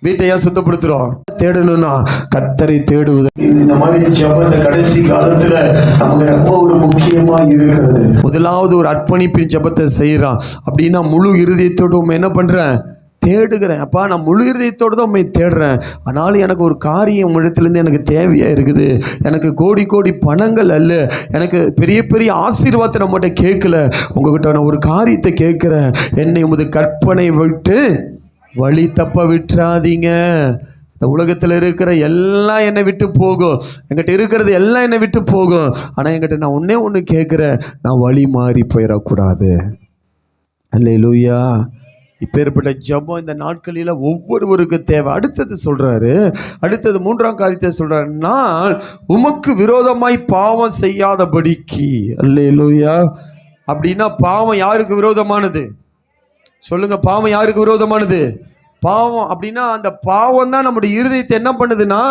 வீட்டை ஏன் சுத்தப்படுத்துறோம்? தேடணும்னா கர்த்தரை தேடுவது. இந்த மாதிரி ஜெபம் இந்த கடைசி காலத்துல நமக்கு ரொம்ப ஒரு முக்கியமா இருக்கிறது. முதலாவது ஒரு அர்ப்பணிப்பின் ஜெபத்தை செய்யறான் அப்படின்னா, முழு இருதயத்தோடு என்ன பண்றேன்? தேடுகிறேன். அப்பா, நான் முழு இருதயத்தோடு தான் உண்மை தேடுறேன். ஆனாலும் எனக்கு ஒரு காரியம் இடத்துலேருந்து எனக்கு தேவையாக இருக்குது. எனக்கு கோடி கோடி பணங்கள் அல்ல, எனக்கு பெரிய பெரிய ஆசீர்வாதத்தை நம்மகிட்ட கேட்கல. உங்ககிட்ட நான் ஒரு காரியத்தை கேட்குறேன். என்னை உமது கற்பனை விட்டு வழி தப்ப விட்டுறாதீங்க. இந்த உலகத்தில் இருக்கிற எல்லாம் என்னை விட்டு போகும், என்கிட்ட இருக்கிறது எல்லாம் என்னை விட்டு போகும். ஆனால் என்கிட்ட நான் ஒன்று கேட்குறேன், நான் வழி மாறி போயிடக்கூடாது. அல்லேலூயா. இப்பேற்பட்ட ஜெபம் இந்த நாட்களில் ஒவ்வொருவருக்கு தேவை. அடுத்தது சொல்றாரு, அடுத்தது மூன்றாம் காரியத்தை சொல்றாரு, நான் உமக்கு விரோதமாய் பாவம் செய்யாதபடிக்கு. அல்லேலூயா. அப்படின்னா பாவம் யாருக்கு விரோதமானது? சொல்லுங்க, பாவம் யாருக்கு விரோதமானது? பாவம் அப்படின்னா அந்த பாவம் தான் நம்முடைய இருதயத்தை என்ன பண்ணுதுன்னா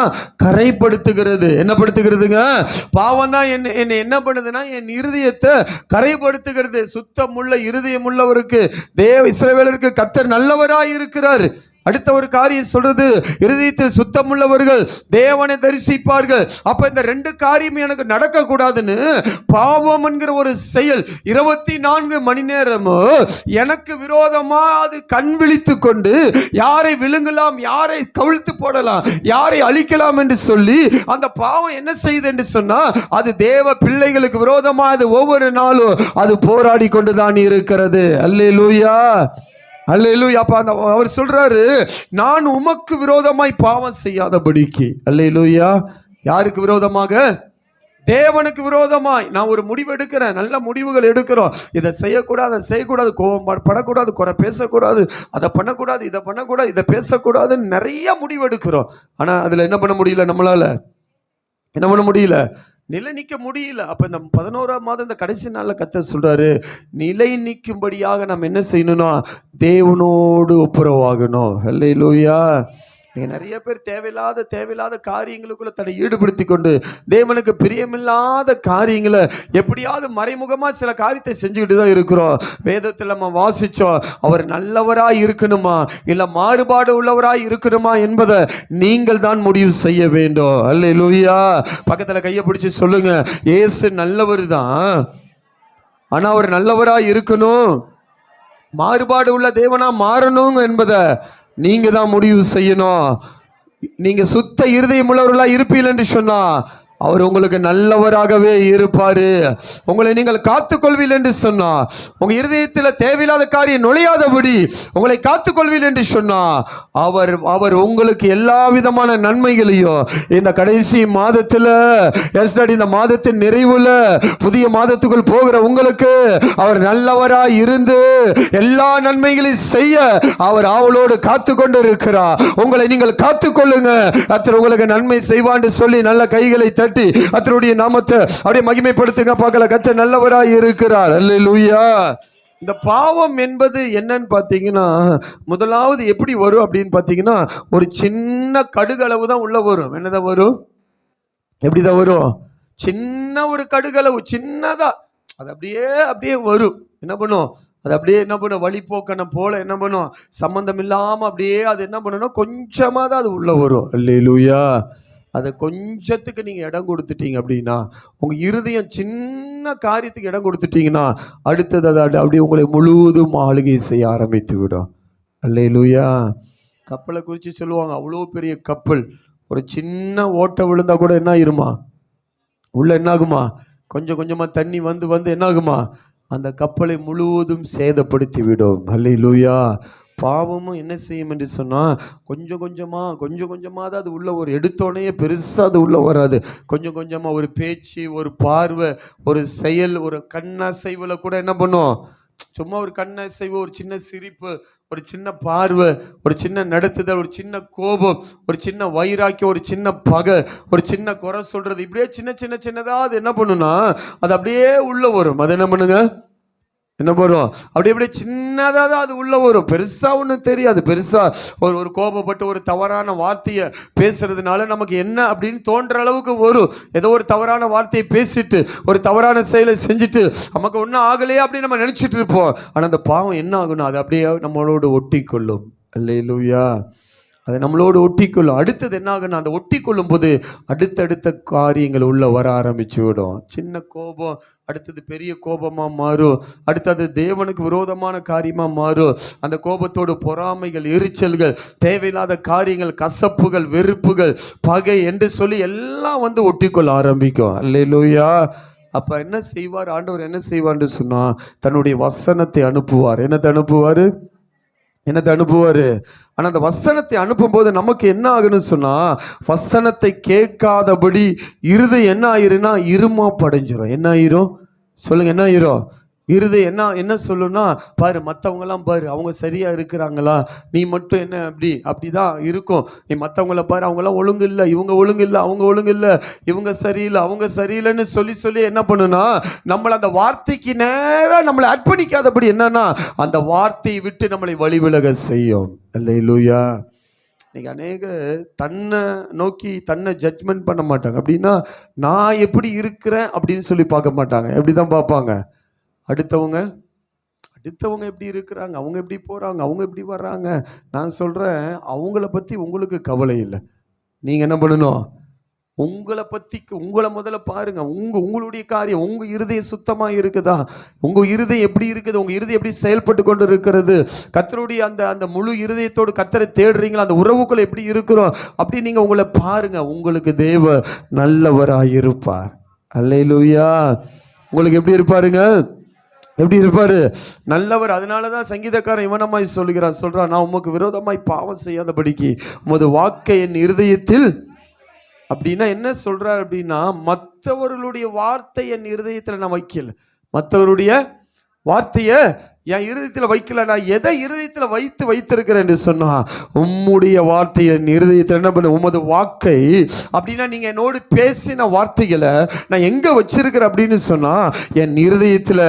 கரைப்படுத்துகிறது. என்ன படுத்துகிறதுங்க? பாவம் தான் என்ன என்ன பண்ணுதுன்னா என் இருதயத்தை கரைப்படுத்துகிறது. சுத்தமுள்ள இருதயம் உள்ளவருக்கு இஸ்ரவேலருக்கு கர்த்தர் நல்லவராய் இருக்கிறார். அடுத்த ஒரு காரியம் சொல்றது, இருதயத்தில் சுத்தமுள்ளவர்கள் தேவனை தரிசிப்பார்கள். அப்ப இந்த ரெண்டு காரியம் எனக்கு நடக்க கூடாதுன்னு பாவம் என்கிற ஒரு செயல் 24 மணி நேரமும் எனக்கு விரோதமா அது கண் விழித்து கொண்டு யாரை விழுங்கலாம், யாரை கவிழ்த்து போடலாம், யாரை அழிக்கலாம் என்று சொல்லி அந்த பாவம் என்ன செய்யுது என்று சொன்னா, அது தேவ பிள்ளைகளுக்கு விரோதமா அது ஒவ்வொரு நாளும் அது போராடி கொண்டுதான் இருக்கிறது. அல்லேலூயா, அல்லேலூயா. அப்ப அவர் சொல்றாரு, நான் உமக்கு விரோதமாய் பாவம் செய்யாதபடிக்கு. அல்லேலூயா. யாருக்கு விரோதமாக? தேவனுக்கு விரோதமாய். நான் ஒரு முடிவு எடுக்கிறேன், நல்ல முடிவுகள் எடுக்கிறோம். இதை செய்யக்கூடாது, அதை செய்யக்கூடாது, கோபம் படக்கூடாது, குறை பேசக்கூடாது, அதை பண்ணக்கூடாது, இதை பண்ணக்கூடாது, இதை பேசக்கூடாதுன்னு நிறைய முடிவு எடுக்கிறோம். ஆனா அதுல என்ன பண்ண முடியல? நம்மளால என்ன பண்ண முடியல? நிலை நிற்க முடியல. அப்ப இந்த 11ஆம் மாதம் இந்த கடைசி நாள்ல கர்த்தர் சொல்றாரு, நிலை நிற்கும்படியாக நம்ம என்ன செய்யணும்னா தேவனோடு ஒப்புரவாகணும். அல்லேலூயா. நீங்க நிறைய பேர் தேவையில்லாத காரியங்களுக்குள்ள தன்னை ஈடுபடுத்தி கொண்டு தேவனுக்கு பிரியமில்லாத காரியங்களை எப்படியாவது மறைமுகமா சில காரியத்தை செஞ்சுக்கிட்டு தான் இருக்கிறோம். வேதத்தில் நம்ம வாசிச்சோம், அவர் நல்லவராய் இருக்கணுமா இல்ல மாறுபாடு உள்ளவராய் இருக்கணுமா என்பதை நீங்கள் தான் முடிவு செய்ய வேண்டும். அல்லேலூயா. பக்கத்துல கையை பிடிச்சு சொல்லுங்க, இயேசு நல்லவர் தான், ஆனா அவர் நல்லவராய் இருக்கணும், மாறுபாடு உள்ள தேவனா மாறணும் என்பதை நீங்க தான் முடிவு செய்யணும். நீங்க சுத்த இருதயம் உள்ளவர்களா இருப்பீர்கள் என்று சொன்னா அவர் உங்களுக்கு நல்லவராகவே இருப்பாரு. உங்களை நீங்கள் காத்துக்கொள்வீர்கள் என்று சொன்னா, உங்க இருதயத்தில் தேவையில்லாத காரியம் நுழையாதபடி உங்களை காத்துக்கொள்வீர்கள் என்று சொன்னா அவர் உங்களுக்கு எல்லா விதமான நன்மைகளையும் இந்த கடைசி மாதத்துல, இந்த மாதத்தின் நிறைவுல புதிய மாதத்துக்குள் போகிற உங்களுக்கு அவர் நல்லவராய் இருந்து எல்லா நன்மைகளையும் செய்ய அவர் ஆவலோடு காத்து கொண்டு இருக்கிறார். உங்களை நீங்கள் காத்துக்கொள்ளுங்க, கர்த்தர் உங்களுக்கு நன்மை செய்வான்னு சொல்லி நல்ல கைகளை தட்டி கர்த்தருடைய நாமத்தை அப்படியே மகிமைப்படுத்துங்க. பார்க்கல, கர்த்தர் நல்லவராய் இருக்கிறார். அல்லேலூயா. இந்த பாவம் என்பது என்னன்னு பார்த்தீங்கன்னா, முதலாவது எப்படி வரும் அப்படின்னு பார்த்தீங்கன்னா, ஒரு சின்ன கடுகளவு தான் உள்ள வரும். என்னதான் வரும்? எப்படிதான் வரும்? சின்ன ஒரு கடுகளவு, சின்னதா அது அப்படியே வரும். என்ன பண்ணும்? அது அப்படியே என்ன பண்ணும்? வழிபோக்கனை போல என்ன பண்ணும்? சம்பந்தம் இல்லாம அப்படியே அது என்ன பண்ணணும்? கொஞ்சமா தான் அது உள்ள வரும். அல்லேலூயா. அதை கொஞ்சத்துக்கு நீங்க இடம் கொடுத்துட்டீங்க அப்படின்னா, உங்க இருதயம் சின்ன காரியத்துக்கு இடம் கொடுத்துட்டீங்கன்னா அடுத்தது அதை அப்படியே உங்களை முழுவதும் ஆளுகை செய்ய ஆரம்பித்து விடும். அல்லேலூயா. கப்பலை குறித்து சொல்லுவாங்க, அவ்வளோ பெரிய கப்பல் ஒரு சின்ன ஓட்டை விழுந்தா கூட என்ன ஆயிருமா? உள்ள என்ன ஆகுமா? கொஞ்சம் கொஞ்சமா தண்ணி வந்து என்ன ஆகுமா? அந்த கப்பலை முழுவதும் சேதப்படுத்தி விடும். அல்லேலூயா. பாவமும் என்ன செய்யும் என்று சொன்னா, கொஞ்சம் கொஞ்சமா தான் அது உள்ள ஒரு எடுத்தோடனே பெருசா அது உள்ள வராது. கொஞ்சம் கொஞ்சமா ஒரு பேச்சு, ஒரு பார்வை, ஒரு செயல், ஒரு கண்ணசைவுல கூட என்ன பண்ணும்? சும்மா ஒரு கண்ணசைவு, ஒரு சின்ன சிரிப்பு, ஒரு சின்ன பார்வை, ஒரு சின்ன நடத்துதல், ஒரு சின்ன கோபம், ஒரு சின்ன வைராக்கியம், ஒரு சின்ன பகை, ஒரு சின்ன குறை சொல்றது, இப்படியே சின்னதா அது என்ன பண்ணுன்னா அது அப்படியே உள்ள வரும். அது என்ன பண்ணுங்க? என்ன வரும்? அப்படி அப்படியே சின்னதாக தான் அது உள்ள வரும், பெருசா ஒன்றும் தெரியாது. பெருசா ஒரு கோபப்பட்டு ஒரு தவறான வார்த்தையை பேசுறதுனால நமக்கு என்ன அப்படின்னு தோன்ற அளவுக்கு வரும். ஏதோ ஒரு தவறான வார்த்தையை பேசிட்டு ஒரு தவறான செயலை செஞ்சுட்டு நமக்கு ஒன்றும் ஆகலையே அப்படின்னு நம்ம நினைச்சிட்டு இருப்போம். ஆனால் அந்த பாவம் என்ன ஆகணும்? அது அப்படியே நம்மளோடு ஒட்டி கொள்ளும். அல்லேலூயா. அதை நம்மளோடு ஒட்டிக்கொள்ளும். அடுத்தது என்ன ஆகுன்னா, அந்த ஒட்டி கொள்ளும் போது அடுத்தடுத்த காரியங்கள் உள்ள வர ஆரம்பிச்சு விடும். சின்ன கோபம் அடுத்தது பெரிய கோபமாக மாறும். அடுத்தது தேவனுக்கு விரோதமான காரியமாக மாறும். அந்த கோபத்தோடு பொறாமைகள், எரிச்சல்கள், தேவையில்லாத காரியங்கள், கசப்புகள், வெறுப்புகள், பகை என்று சொல்லி எல்லாம் வந்து ஒட்டிக்கொள்ள ஆரம்பிக்கும். அல்லேலூயா. அப்போ என்ன செய்வார் ஆண்டவர்? என்ன செய்வார்னு சொன்னா, தன்னுடைய வசனத்தை அனுப்புவார். என்னத்தை அனுப்புவார்? என்னத்தை அனுப்புவார்? ஆனால் அந்த வசனத்தை அனுப்பும்போது நமக்கு என்ன ஆகுன்னு சொன்னால், வசனத்தை கேட்காதபடி இருதயம் என்ன ஆயிருன்னா இருமா படைஞ்சிரும். என்ன ஆயிரும்? சொல்லுங்க, என்ன ஆயிரும்? இருதயம் என்ன சொல்லுன்னா, பாரு மற்றவங்கெல்லாம் பாரு, அவங்க சரியா இருக்கிறாங்களா, நீ மட்டும் என்ன அப்படிதான் இருக்கும். நீ மற்றவங்கள பாரு, அவங்களாம் ஒழுங்கு இல்லை, இவங்க ஒழுங்கு இல்லை, அவங்க ஒழுங்கு இல்லை, இவங்க சரியில்லை, அவங்க சரியில்லைன்னு சொல்லி என்ன பண்ணுனா, நம்மளை அந்த வார்த்தைக்கு நேராக நம்மளை அர்ப்பணிக்காதபடி என்னன்னா அந்த வார்த்தையை விட்டு நம்மளை வழிவிலக செய்யும். அல்லேலூயா. இன்னைக்கு அநேக தன்னை நோக்கி தன்னை ஜட்ஜ்மெண்ட் பண்ண மாட்டாங்க. அப்படின்னா நான் எப்படி இருக்கிறேன் அப்படின்னு சொல்லி பார்க்க மாட்டாங்க. எப்படி தான் பார்ப்பாங்க? அடுத்தவங்க எப்படி இருக்கிறாங்க, அவங்க எப்படி போகிறாங்க, அவங்க எப்படி வர்றாங்க. நான் சொல்கிறேன், அவங்கள பற்றி உங்களுக்கு கவலை இல்லை. நீங்கள் என்ன பண்ணணும்? உங்களை முதல்ல பாருங்க. உங்களுடைய காரியம், உங்கள் இருதயம் சுத்தமாக இருக்குதா? உங்கள் இருதயம் எப்படி இருக்குது? உங்கள் இருதயம் எப்படி செயல்பட்டு கொண்டு இருக்கிறது? கர்த்தருடைய அந்த முழு இருதயத்தோடு கர்த்தரை தேடுறீங்களா? அந்த உறவுக்குள்ள எப்படி இருக்கிறோம் அப்படி நீங்கள் உங்களை பாருங்க. உங்களுக்கு தேவ நல்லவராக இருப்பார். அல்லேலூயா. உங்களுக்கு எப்படி இருப்பாருங்க? எப்படி இருப்பாரு? நல்லவர். அதனாலதான் சங்கீதக்காரன் இவனமாய் சொல்றான், நான் உமக்கு விரோதமாய் பாவம் செய்யாதபடிக்கு உமது வாக்கை என் இருதயத்தில். அப்படின்னா என்ன சொல்றார் அப்படின்னா, மற்றவர்களுடைய வார்த்தை என் இருதயத்தில் நான் வைக்கல, மற்றவருடைய வார்த்தையை என் இருதயத்தில் வைக்கல. நான் எதை இருதயத்தில் வைத்திருக்கிறேன் என்று சொன்னா, உம்முடைய வார்த்தையை என் இருதயத்தில் என்ன பண்ண, உமது வாக்கை. அப்படின்னா நீங்க என்னோடு பேசின வார்த்தைகளை நான் எங்க வச்சிருக்கிறேன் அப்படின்னு சொன்னா, என் இருதயத்தில்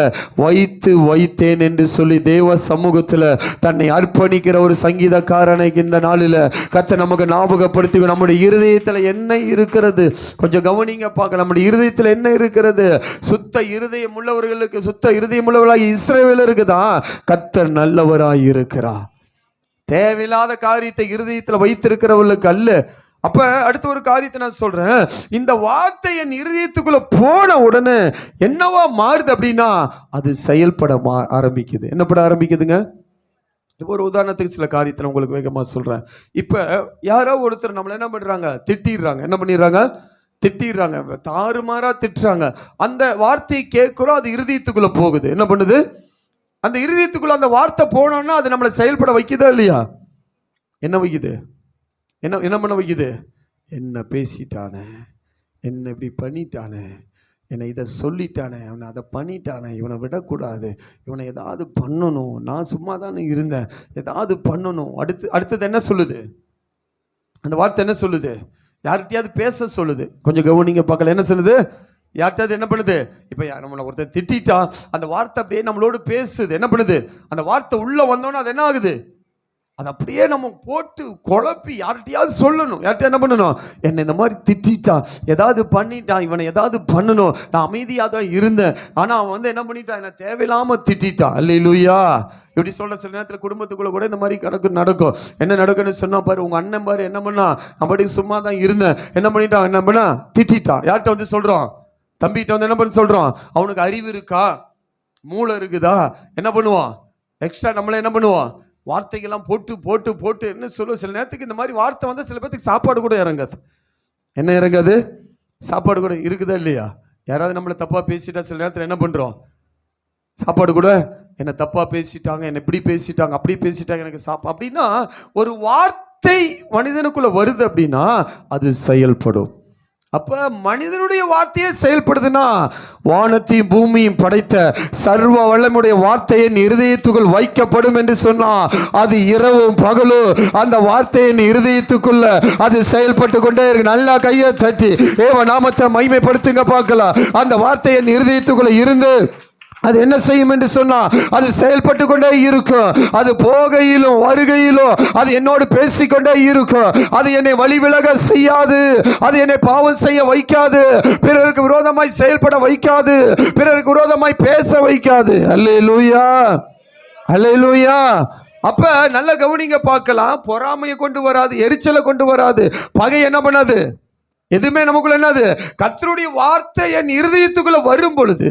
வைத்தேன் என்று சொல்லி தேவ சமூகத்தில் தன்னை அர்ப்பணிக்கிற ஒரு சங்கீதக்காரனை இந்த நாளில் கர்த்தர் நமக்கு ஞாபகப்படுத்தி, நம்முடைய இருதயத்தில் என்ன இருக்கிறது கொஞ்சம் கவனிங்க பார்க்க. நம்முடைய இருதயத்தில் என்ன இருக்கிறது? சுத்த இருதயம் உள்ளவர்களுக்கு, சுத்த இருதயம் உள்ளவர்களாக இஸ்ரவேலருக்கு தான் கர்த்தர் நல்லவராய் இருக்கிறார். தேவையில்லாத காரியத்தை இருதயத்தில் வைத்திருக்கிறவர்களுக்கு அல்ல. அப்ப அடுத்த ஒரு காரியத்தை நான் சொல்றேன், இந்த வார்த்தை என் இருதயத்துக்குள்ள போன உடனே என்னவா மாறுது அப்படின்னா, அது செயல்பட ஆரம்பிக்குது. என்ன பட ஆரம்பிக்குதுங்க? இப்போ ஒரு உதாரணத்துக்கு சில காரியத்தை உங்களுக்கு வேகமா சொல்றேன். இப்ப யாரோ ஒருத்தர் நம்மள என்ன பண்றாங்க? திட்டிடுறாங்க. என்ன பண்ணிடுறாங்க? திட்டிடுறாங்க, தாறுமாறா திட்டுறாங்க. அந்த வார்த்தையை கேட்கிறோம், அது இருதயத்துக்குள்ள போகுது. என்ன பண்ணுது? அந்த இருதயத்துக்குள்ள அந்த வார்த்தை போனோம்னா அது நம்மளை செயல்பட வைக்குதா இல்லையா? என்ன வைக்குது? என்ன பண்ண வைக்குது? என்ன பேசிட்டானே, என்ன இப்படி பண்ணிட்டானே, என்னை இதை சொல்லிட்டானே, அவனை அதை பண்ணிட்டானே, இவனை விடக்கூடாது, இவனை ஏதாவது பண்ணணும், நான் சும்மா தானே இருந்தேன், ஏதாவது பண்ணணும். அடுத்தது என்ன சொல்லுது? அந்த வார்த்தை என்ன சொல்லுது? யார்கிட்டயாவது பேச சொல்லுது. கொஞ்சம் கவனிங்க பார்க்கல. என்ன சொல்லுது? யார்கிட்ட என்ன பண்ணுது? இப்போ நம்மளை ஒருத்தர் திட்டா, அந்த வார்த்தை அப்படியே நம்மளோடு பேசுது. என்ன பண்ணுது? அந்த வார்த்தை உள்ள வந்தோன்னா அது என்ன ஆகுது? அது அப்படியே நம்ம போட்டு குழப்பி யார்கிட்டயாவது சொல்லணும். யார்கிட்ட என்ன பண்ணணும்? என்னை இந்த மாதிரி திட்டான், ஏதாவது பண்ணிட்டான், இவனை ஏதாவது பண்ணணும். நான் அமைதியாக தான் இருந்தேன், ஆனால் அவன் வந்து என்ன பண்ணிட்டான், என்னை தேவையில்லாமல் திட்டான். அல்லேலூயா. இப்படி சொல்ற சில நேரத்தில் குடும்பத்துக்குள்ள கூட இந்த மாதிரி நடக்கும். என்ன நடக்குன்னு சொன்னா, பாரு உங்க அண்ணன் பாரு என்ன பண்ணா, அப்படி சும்மா தான் இருந்தேன், என்ன பண்ணிட்டான், என்ன பண்ணா, திட்டான். யார்கிட்ட வந்து சொல்றோம்? தம்பிகிட்ட வந்து என்ன பண்ண சொல்றோம்? அவனுக்கு அறிவு இருக்கா, மூளை இருக்குதா? என்ன பண்ணுவான்? எக்ஸ்ட்ரா நம்மள என்ன பண்ணுவான்? வார்த்தைகள்லாம் போட்டு போட்டு போட்டு என்ன சொல்லுவோம். சில நேரத்துக்கு இந்த மாதிரி வார்த்தை வந்து சில பேருக்கு சாப்பாடு கூட இறங்காது. என்ன இறங்காது? சாப்பாடு கூட இருக்குதா இல்லையா? யாராவது நம்மளை தப்பா பேசிட்டா சில நேரத்தில் என்ன பண்றோம்? சாப்பாடு கூட என்ன தப்பா பேசிட்டாங்க, என்ன இப்படி பேசிட்டாங்க, அப்படி பேசிட்டாங்க, எனக்கு அப்படின்னா ஒரு வார்த்தை மனிதனுக்குள்ள வருது அப்படின்னா அது செயல்படும். அப்ப மனிதனுடைய வார்த்தையே செயல்படுதுன்னா, வானத்தையும் பூமியும் படைத்த சர்வ வல்லமுடைய வார்த்தையின் இருதயத்துக்குள் வைக்கப்படும் என்று சொன்னா, அது இரவும் பகலும் அந்த வார்த்தையின் இருதயத்துக்குள்ள அது செயல்பட்டு கொண்டே இருக்கு. நல்லா கையை தட்டி ஏவ நாமத்தை மகிமைப்படுத்துங்க பார்க்கலாம். அந்த வார்த்தையின் இருதயத்துக்குள்ள இருந்து அது என்ன செய்யும் என்று சொன்னா, அது செயல்பட்டு கொண்டே இருக்கும். அது போகையிலும் வருகையிலும் அது என்னோடு பேசிக்கொண்டே இருக்கும். அது என்னை வழி விலக செய்யாது. அது என்னை பாவம் செய்ய வைக்காது. பிறருக்கு விரோதமாய் செயல்பட வைக்காது. பிறருக்கு விரோதமாய் பேச வைக்காது. அல்லேலூயா, அல்லேலூயா. அப்ப நல்ல கவனிங்க பார்க்கலாம். பொறாமையை கொண்டு வராது, எரிச்சலை கொண்டு வராது, பகை என்ன பண்ணாது, எதுவுமே நமக்குள்ள என்னது, கர்த்தருடைய வார்த்தை என் இருதயத்துக்குள்ள வரும் பொழுது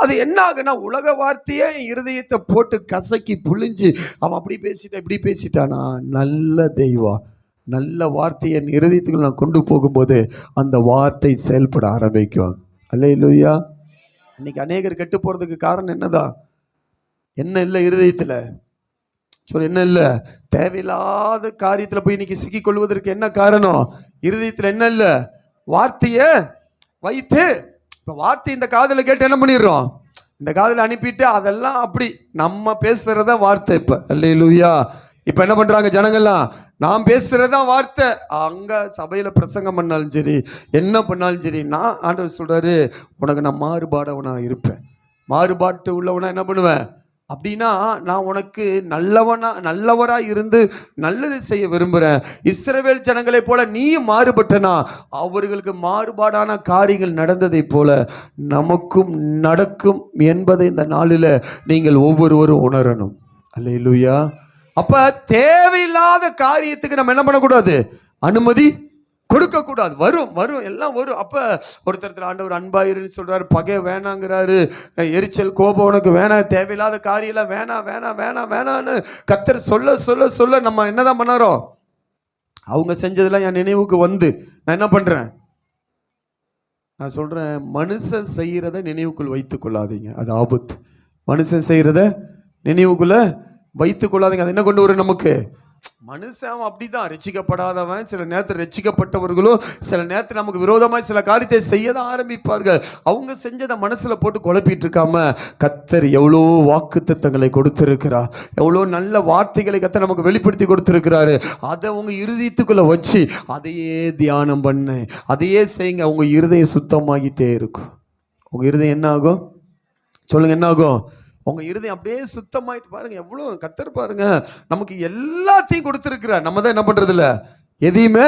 அது என்ன ஆகுனா, உலக வார்த்தையே என் இருதயத்தை போட்டு கசக்கி புழிஞ்சு அவன் அப்படி பேசிட்டான் இப்படி பேசிட்டானா, நல்ல தெய்வம் நல்ல வார்த்தையை என் இருதயத்துக்குள்ள நான் கொண்டு போகும்போது அந்த வார்த்தை செயல்பட ஆரம்பிக்கும். அல்லேலூயா. இன்னைக்கு அநேகர் கெட்டு போறதுக்கு காரணம் என்னதான், என்ன இல்லை இருதயத்துல சொல்லு, என்ன இல்லை, தேவையில்லாத காரியத்தில் போய் இன்னைக்கு சிக்கி கொள்வதற்கு என்ன காரணம், இருதயத்தில் என்ன இல்லை, வார்த்தையை வைத்து. இப்போ வார்த்தை இந்த காதில் கேட்டு என்ன பண்ணிடுறோம், இந்த காதில் அனுப்பிட்டு அதெல்லாம் அப்படி நம்ம பேசுறதா வார்த்தை. இப்போ அல்லேலூயா. இப்போ என்ன பண்றாங்க ஜனங்கள்லாம், நான் பேசுறதுதான் வார்த்தை. அங்க சபையில பிரசங்கம் பண்ணாலும் சரி, என்ன பண்ணாலும் சரி, நான் ஆண்டவர் சொல்றாரு, உனக்கு நான் மாறுபாடவனா இருப்பேன், மாறுபாட்டு உள்ளவனா என்ன பண்ணுவேன் அப்படின்னா, நான் உனக்கு நல்லவரா இருந்து நல்லது செய்ய விரும்புகிறேன். இஸ்ரவேல் ஜனங்களை போல நீயும் மாறுபட்டனா அவர்களுக்கு மாறுபாடான காரியங்கள் நடந்ததை போல நமக்கும் நடக்கும் என்பதை இந்த நாளில் நீங்கள் ஒவ்வொருவரும் உணரணும். அல்லேலூயா. அப்ப தேவையில்லாத காரியத்துக்கு நம்ம என்ன பண்ணக்கூடாது, அனுமதி கொடுக்க கூடாது. வரும் வரும் எல்லாம் வரும். அப்ப ஒருத்தர் ஆண்டவர் அன்பாயிருன்னு சொல்றாரு, பகை வேணாங்கிறாரு, எரிச்சல் கோபம் உனக்கு வேணாம், தேவையில்லாத காரியெல்லாம் வேணாம் வேணாம் வேணாம் வேணான்னு கர்த்தர் சொல்ல சொல்ல சொல்ல நம்ம என்னதான் பண்ணாரோம், அவங்க செஞ்சதெல்லாம் என் நினைவுக்கு வந்து நான் என்ன பண்றேன், நான் சொல்றேன், மனுஷன் செய்யறத நினைவுக்குள் வைத்துக் கொள்ளாதீங்க, அது ஆபத்து. மனுஷன் செய்யறத நினைவுக்குள்ள வைத்துக் கொள்ளாதீங்க. அது என்ன கொண்டு வரும் நமக்கு, மனுஷன் அப்படிதான், ரட்சிக்கப்படாதவன் சில நேரத்தில், ரட்சிக்கப்பட்டவர்களும் சில நேரத்தில் நமக்கு விரோதமாய் சில காரியத்தை செய்யதான் ஆரம்பிப்பார்கள். அவங்க செஞ்சதை மனசுல போட்டு குழப்பிட்டு இருக்காம, கர்த்தர் எவ்வளோ வாக்குத்தத்தங்களை கொடுத்திருக்கிறார், எவ்வளோ நல்ல வார்த்தைகளை கர்த்தர் நமக்கு வெளிப்படுத்தி கொடுத்திருக்கிறாரு. அதை உங்க இருதயத்துக்குள்ள வச்சு அதையே தியானம் பண்ணு, அதையே செய்யுங்க. உங்க இருதயம் சுத்தமாகிட்டே இருக்கும். உங்க இருதயம் என்ன ஆகும் சொல்லுங்க, என்ன ஆகும், உங்க இருதயம் அப்படியே சுத்தமாயிட்டு பாருங்க. எவ்வளவு கர்த்தர் பாருங்க நமக்கு எல்லாத்தையும் கொடுத்திருக்கிறார். நம்ம தான் என்ன பண்றது இல்ல, எதையுமே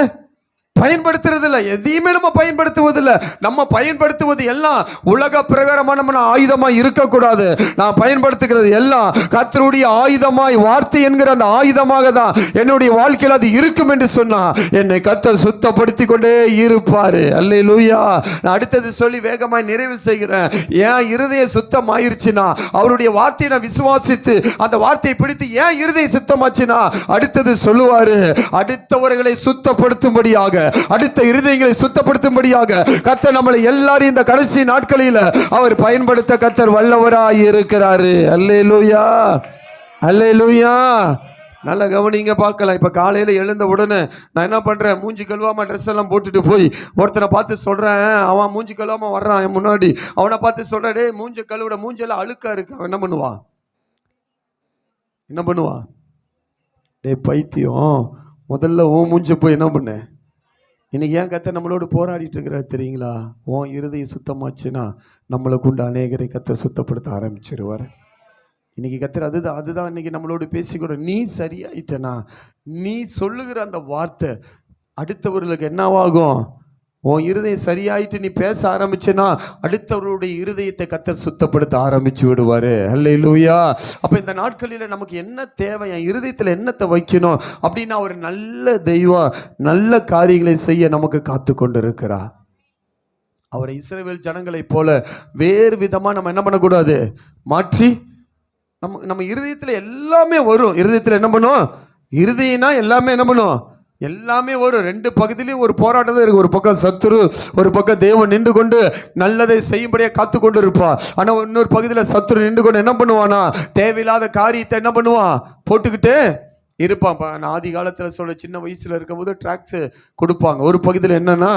பயன்படுத்துறது இல்லை, எதையுமே நம்ம பயன்படுத்துவதில்லை. நம்ம பயன்படுத்துவது எல்லாம் உலக பிரகாரமான ஆயுதமாய் இருக்கக்கூடாது. நான் பயன்படுத்துகிறது எல்லாம் கர்த்தருடைய ஆயுதமாய், வார்த்தை என்கிற அந்த ஆயுதமாக தான் என்னுடைய வாழ்க்கையில் அது இருக்கும் என்று சொன்னா என்னை கர்த்தர் சுத்தப்படுத்தி கொண்டே இருப்பாரு. அல்லேலூயா. நான் அடுத்தது சொல்லி வேகமாய் நிறைவு செய்கிறேன். ஏன் இருதயம் சுத்தம் ஆயிருச்சுன்னா, அவருடைய வார்த்தையை நான் விசுவாசித்து அந்த வார்த்தையை பிடித்து ஏன் இருதயம் சுத்தமாச்சுன்னா, அடுத்தது சொல்லுவாரு, அடுத்தவர்களை சுத்தப்படுத்தும்படியாக, அடுத்த இருதயங்களை சுத்தப்படுத்தும்படியாக கர்த்தர் நம்மளை எல்லாரும் இந்த கடைசி நாட்களில் அவர் பயன்படுத்த கர்த்தர் வல்லவராய் இருக்கிறாரு. அல்லேலூயா, அல்லேலூயா. நல்ல கவனிங்க பார்க்கலாம். இப்போ காலையில் எழுந்த உடனே நான் என்ன பண்ணுறேன், மூஞ்சி கழுவாம ட்ரெஸ் எல்லாம் போட்டுட்டு போய் ஒருத்தனை பார்த்து சொல்கிறேன், அவன் மூஞ்சி கழுவாம வர்றான் என் முன்னாடி, அவனை பார்த்து சொல்கிறேன், டே மூஞ்சி கழுவிட, மூஞ்செல்லாம் அழுக்கா இருக்கு. அவன் என்ன பண்ணுவான், என்ன பண்ணுவான், டே பைத்தியம், முதல்ல உன் மூஞ்சி போய் என்ன பண்ண. இன்னைக்கு ஏன் கர்த்தர் நம்மளோடு போராடிட்டு இருக்கிறார் தெரியுங்களா, உன் இருதயம் சுத்தமாச்சுன்னா நம்மளை கொண்டு அநேகரை கர்த்தர் சுத்தப்படுத்த ஆரம்பிச்சிருவார். இன்னைக்கு கர்த்தர் அதுதான் இன்னைக்கு நம்மளோடு பேசிக்கூட, நீ சரியாயிட்டனா, நீ சொல்லுகிற அந்த வார்த்தை அடுத்தவர்களுக்கு என்னவாகும், உன் இருதயம் சரியாயிட்டு நீ பேச ஆரம்பிச்சேன்னா அடுத்தவருடைய இருதயத்தை கர்த்தர் சுத்தப்படுத்த ஆரம்பிச்சு விடுவாரு. அல்லேலூயா. அப்ப இந்த நாட்களில் நமக்கு என்ன தேவை, என் இருதயத்தில் என்னத்தை வைக்கணும் அப்படின்னா, ஒரு நல்ல தெய்வம் நல்ல காரியங்களை செய்ய நமக்கு காத்து கொண்டு இருக்கிறா. அவரை இஸ்ரவேல் ஜனங்களை போல வேறு விதமா நம்ம என்ன பண்ணக்கூடாது, மாற்றி நம்ம இருதயத்தில் எல்லாமே வரும். இருதயத்தில் என்ன பண்ணும், இருதயம்னா எல்லாமே என்ன பண்ணும், எல்லாமே வரும். ரெண்டு பக்கத்திலையும் ஒரு போராட்டம் தான் இருக்கு. ஒரு பக்கம் சத்துரு, ஒரு பக்கம் தேவன் நின்று கொண்டு நல்லதை செய்யும்படியாக காத்து கொண்டு இருப்பா. ஆனால் இன்னொரு பகுதியில் சத்துரு நின்று கொண்டு என்ன பண்ணுவானா, தேவையில்லாத காரியத்தை என்ன பண்ணுவான், போட்டுக்கிட்டு இருப்பான். நான் ஆதி காலத்தில் சொல்ல, சின்ன வயசில் இருக்கும்போது ட்ராக்ஸ் கொடுப்பாங்க. ஒரு பகுதியில் என்னன்னா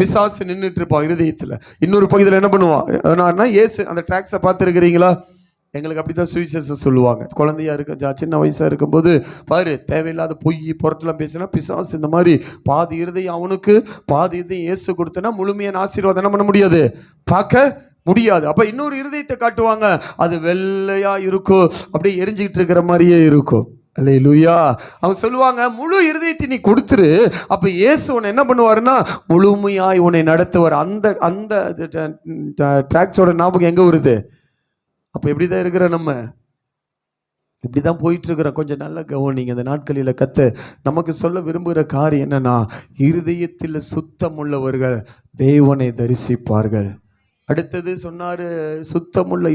பிசாசு நின்றுட்டு இருப்பான் இருதயத்தில், இன்னொரு பகுதியில் என்ன பண்ணுவான், ஏசு. அந்த ட்ராக்ஸை பார்த்துருக்கிறீங்களா, எங்களுக்கு அப்படி தான் சுவிசேஷம் சொல்லுவாங்க. குழந்தையா இருக்க, சின்ன வயசாக இருக்கும்போது பாரு, தேவையில்லாத பொய் பொருட்டெல்லாம் பேசினா பிசாசு இந்த மாதிரி பாதி இருதயம் அவனுக்கு பாதி இருதயம் இயேசு கொடுத்தனா முழுமையான ஆசீர்வாதம் என்ன பண்ண முடியாது, பார்க்க முடியாது. அப்ப இன்னொரு இருதயத்தை காட்டுவாங்க, அது வெள்ளையா இருக்கும், அப்படியே எரிஞ்சுக்கிட்டு இருக்கிற மாதிரியே இருக்கும். அல்லேலூயா. அவங்க சொல்லுவாங்க, முழு இருதயத்தை நீ கொடுத்துரு, அப்ப இயேசு உன்னை என்ன பண்ணுவாருன்னா முழுமையாய் உன்னை நடத்துவார். அந்த அந்த ட்ராக்ஸோட ஞாபகம் எங்க வருது? அப்ப எப்படிதான் இருக்கிற நம்ம இப்படிதான் போயிட்டு இருக்கிறோம். கொஞ்சம் நல்ல கவனிங்க. இந்த நாட்களில் கத்த நமக்கு சொல்ல விரும்புகிற காரியம் என்னன்னா, இருதயத்தில் சுத்தம் உள்ளவர்கள் தேவனை தரிசிப்பார்கள். அடுத்தது சொன்னாரு, சுத்தமுள்ள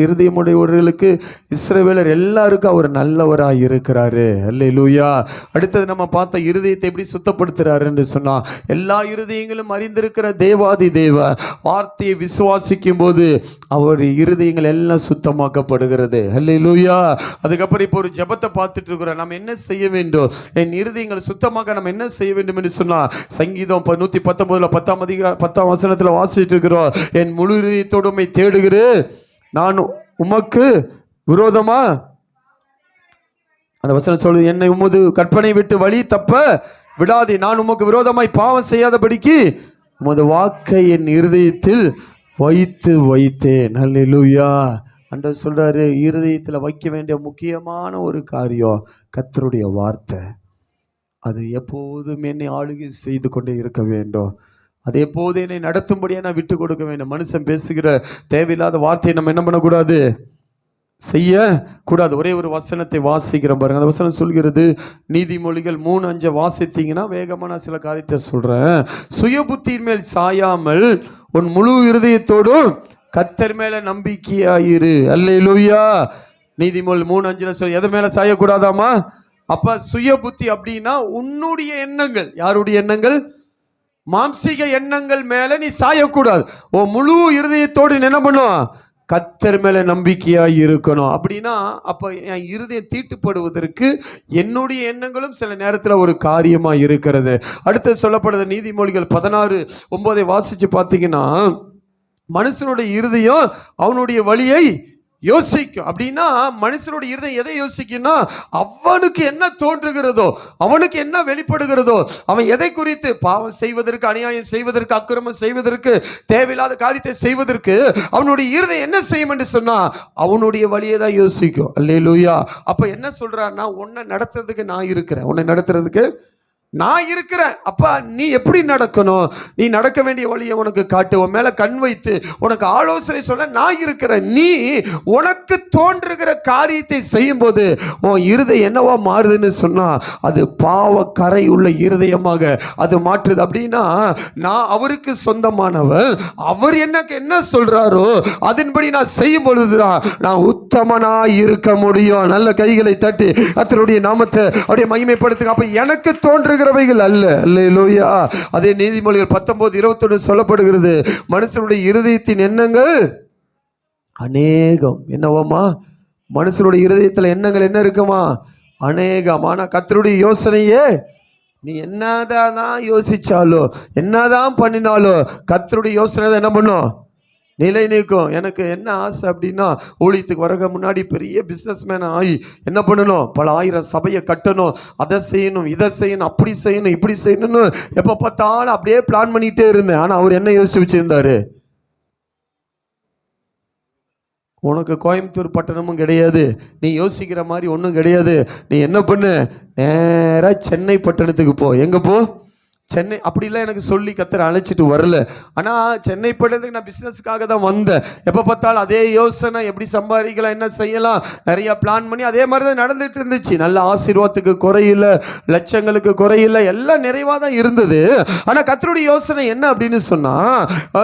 இருதயமுடையவர்களுக்கு இஸ்ரவேலர் எல்லாருக்கும் அவர் நல்லவராய் இருக்கிறாரு. அல்லேலூயா. அடுத்தது நம்ம பார்த்த இருதயத்தை எப்படி சுத்தப்படுத்துறாருன்னு சொன்னா, எல்லா இருதயங்களும் அறிந்திருக்கிற தேவாதி தேவ வார்த்தையை விசுவாசிக்கும் போது அவர் இருதயங்கள் எல்லாம் சுத்தமாக்கப்படுகிறது. அல்லேலூயா. அதுக்கப்புறம் இப்போ ஒரு ஜெபத்தை பார்த்துட்டு இருக்கிறோம். நம்ம என்ன செய்ய வேண்டும்? என் இருதயங்களை சுத்தமாக நம்ம என்ன செய்ய வேண்டும் என்று சொன்னா, சங்கீதம் 119 10ஆம் வசனத்துல வாசிச்சுட்டு இருக்கிறோம். என் முழு இதயத்தோடு உம்மை தேடுகிறேன், நான் உமக்கு விரோதமா, அந்த வசனம் சொல்லுது, என்னை உமது கற்பனை விட்டு வழி தப்ப விடாதே, நான் உமக்கு விரோதமாய் பாவம் செய்யாதபடிக்கு உமது வாக்கை என் இருதயத்தில் வைத்தேன். அல்லேலூயா. ஆண்டவர் சொல்றாரு, இருதயத்தில் வைக்க வேண்டிய முக்கியமான ஒரு காரியம் கர்த்தருடைய வார்த்தை. அது எப்போதும் என்னை ஆளுகை செய்து கொண்டே இருக்க வேண்டும். அதே போது என்னை நடத்தும்படியா நான் விட்டு கொடுக்க வேண்டும். மனுஷன் பேசுகிற தேவையில்லாத வார்த்தையை நம்ம என்ன பண்ணக்கூடாது? செய்ய கூடாது. ஒரே ஒரு வசனத்தை வாசிக்கிறோம் பாருங்க. அந்த வசனம் சொல்கிறது, நீதிமொழிகள் 3:5 வாசித்தீங்கன்னா வேகமா நான் சில காரியத்தை சொல்றேன். சுய புத்தியின் மேல் சாயாமல் உன் முழு இருதயத்தோடும் கர்த்தர் மேல நம்பிக்கையாயிரு. அல்லேலூயா. நீதிமொழி 3:5 எது மேல சாயக்கூடாதாமா? அப்ப சுய புத்தி அப்படின்னா உன்னுடைய எண்ணங்கள். யாருடைய எண்ணங்கள்? மாம்சீக எண்ணங்கள் மேல நீ சாயக்கூடாது. ஓ முழு இருதயத்தோடு என்ன பண்ணும்? கர்த்தர் மேல நம்பிக்கையாய் இருக்கணும். அப்படின்னா அப்ப என் இருதயம் தீட்டுப்படுவதற்கு என்னுடைய எண்ணங்களும் சில நேரத்தில் ஒரு காரியமா இருக்கிறது. அடுத்து சொல்லப்படுது நீதிமொழிகள் 16:9 வாசிச்சு பார்த்தீங்கன்னா, மனுஷனுடைய இருதயம் அவனுடைய வழியை யோசிக்கும். அப்படின்னா மனுஷனுடைய இருதயம் எதை யோசிக்கும்னா, அவனுக்கு என்ன தோன்றுகிறதோ, அவனுக்கு என்ன வெளிப்படுகிறதோ, அவன் எதை குறித்து பாவம் செய்வதற்கு, அநியாயம் செய்வதற்கு, அக்கிரமம் செய்வதற்கு, தேவையில்லாத காரியத்தை செய்வதற்கு அவனுடைய இருதயம் என்ன செய்யும் என்று சொன்னா அவனுடைய வழியை தான் யோசிக்கும். அல்லேலூயா. அப்ப என்ன சொல்றாருன்னா, உன்னை நடத்துறதுக்கு நான் இருக்கிறேன், உன்னை நடத்துறதுக்கு நான் இருக்கிறேன். அப்ப நீ எப்படி நடக்கணும்? நீ நடக்க வேண்டிய வழியை உனக்கு காட்டு, உன் மேல கண் வைத்து உனக்கு ஆலோசனை சொல்ல நான் இருக்கிறேன். நீ உனக்கு தோன்றுகிற காரியத்தை செய்யும் போது உன் இருதயம் என்னவா மாறுதுன்னு சொன்னா, அது பாவ கரை உள்ள இருதயமாக அது மாற்றுது. அப்படின்னா நான் அவருக்கு சொந்தமானவன், அவர் எனக்கு என்ன சொல்றாரோ அதன்படி நான் செய்யும் பொழுதுதான் நான் உத்தமனா இருக்க முடியும். நல்ல கைகளை தட்டி கர்த்தருடைய நாமத்தை அப்படியே மகிமைப்படுத்துங்க. அப்ப எனக்கு தோன்று அல்ல. அல்லேலூயா. அதே நீதிமொழிகள் 19:21 சொல்லப்படுகிறது, மனுஷனுடைய இருதயத்தின் எண்ணங்கள் அநேகம். என்னவாமா? மனுஷனுடைய இருதயத்தில் எண்ணங்கள் என்ன இருக்குமா? அநேகம். ஆனா கர்த்தருடைய யோசனையே நீ என்னதான் யோசிச்சாலும் என்னதான் பண்ணினாலும் கர்த்தருடைய யோசனை என்ன பண்ணும்? நிலை நீக்கும். எனக்கு என்ன ஆசை அப்படின்னா, ஊழியத்துக்கு வரக முன்னாடி பெரிய பிஸ்னஸ் மேன் ஆகி என்ன பண்ணணும்? பல ஆயிரம் சபையை கட்டணும், அதை செய்யணும், இதை செய்யணும், அப்படி செய்யணும், இப்படி செய்யணும்னு எப்போ பார்த்தாலும் அப்படியே பிளான் பண்ணிகிட்டே இருந்தேன். ஆனால் அவர் என்ன யோசிச்சு வச்சிருந்தாரு? உனக்கு கோயம்புத்தூர் பட்டணமும் கிடையாது, நீ யோசிக்கிற மாதிரி ஒன்றும் கிடையாது. நீ என்ன பண்ணு? நேராக சென்னை பட்டணத்துக்கு போ. எங்கே போ? சென்னை. அப்படிலாம் எனக்கு சொல்லி கர்த்தர் அழைச்சிட்டு வரல. ஆனால் சென்னை பட்டணத்துக்கு நான் பிஸ்னஸுக்காக தான் வந்தேன். எப்போ பார்த்தாலும் அதே யோசனை, எப்படி சம்பாதிக்கலாம், என்ன செய்யலாம், நிறையா பிளான் பண்ணி அதே மாதிரி தான் நடந்துட்டு இருந்துச்சு. நல்ல ஆசீர்வாதத்துக்கு குறையில்லை, லட்சங்களுக்கு குறையில்லை, எல்லாம் நிறைவாக தான் இருந்தது. ஆனால் கர்த்தருடைய யோசனை என்ன அப்படின்னு சொன்னால்,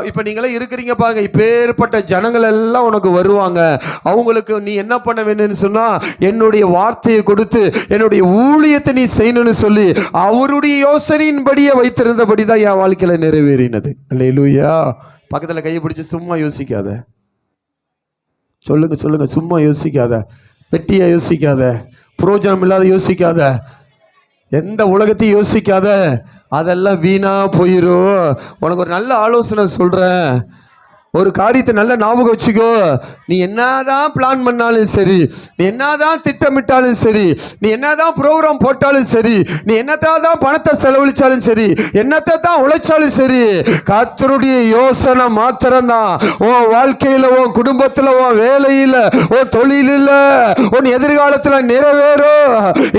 இப்போ நீங்களே இருக்கிறீங்க பாருங்க, இப்பேற்பட்ட ஜனங்கள் எல்லாம் உனக்கு வருவாங்க. அவங்களுக்கு நீ என்ன பண்ண வேணும்னு சொன்னால், என்னுடைய வார்த்தையை கொடுத்து என்னுடைய ஊழியத்தை நீ செய்யணும்னு சொல்லி அவருடைய யோசனையின்படியே வைத்திருந்தபடிதான் என் வாழ்க்கையில நிறைவேறினது. அல்லேலூயா. பக்கத்துல கையை பிடிச்சு சும்மா யோசிக்காத. சொல்லுங்க சொல்லுங்க, சும்மா யோசிக்காத, வெட்டியா யோசிக்காத, புரோஜனம் இல்லாத யோசிக்காத, எந்த உலகத்தையும் யோசிக்காத. அதெல்லாம் வீணா போயிரும். உனக்கு ஒரு நல்ல ஆலோசனை சொல்றேன். ஒரு காரியத்தை நல்ல ஞாபகம் வச்சுக்கோ. நீ என்னதான் பிளான் பண்ணாலும் சரி, நீ என்னதான் திட்டமிட்டாலும் சரி, நீ என்னதான் ப்ரோக்ராம் போட்டாலும் சரி, நீ என்னத்தான் பணத்தை செலவழிச்சாலும் சரி, என்னத்தை தான் உழைச்சாலும் சரி, கர்த்தருடைய யோசனை மாத்திரம்தான் உன் வாழ்க்கையில, உன் குடும்பத்தில், உன் வேலையில், உன் தொழிலில், உன் எதிர்காலத்தில் நிறைவேறும்.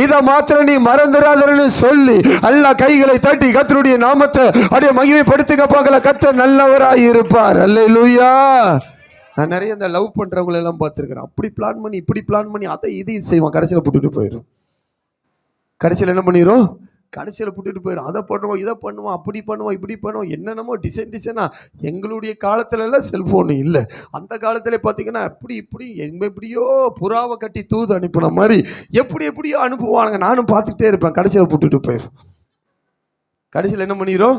இதை மாத்திரம் நீ மறந்துடாதன்னு சொல்லி எல்லா கைகளை தட்டி கர்த்தருடைய நாமத்தை அப்படியே மகிமைப்படுத்துங்க பார்க்கல. கர்த்தர் நல்லவராய் இருப்பார். அல்லேலூயா. நான் நிறைய இந்த லவ் பண்றவங்களை எல்லாம் பார்த்துருக்கிறேன். அப்படி பிளான் பண்ணி இப்படி பிளான் பண்ணி அதை இதையும் செய்வான். கடைசியில் புட்டுட்டு போயிடும். கடைசியில் என்ன பண்ணிடும்? கடைசியில் புட்டுட்டு போயிடும். அதை பண்ணுவோம், இதை பண்ணுவோம், அப்படி பண்ணுவோம், இப்படி பண்ணுவோம், என்னென்னமோ டிசைனா. எங்களுடைய காலத்துல எல்லாம் செல்போன் இல்லை. அந்த காலத்துல பார்த்தீங்கன்னா அப்படி இப்படி எப்படியோ புறாவை கட்டி தூது அனுப்பின மாதிரி எப்படியோ அனுப்புவானுங்க. நானும் பார்த்துக்கிட்டே இருப்பேன். கடைசியில் புட்டுட்டு போயிடும். கடைசியில் என்ன பண்ணிடும்?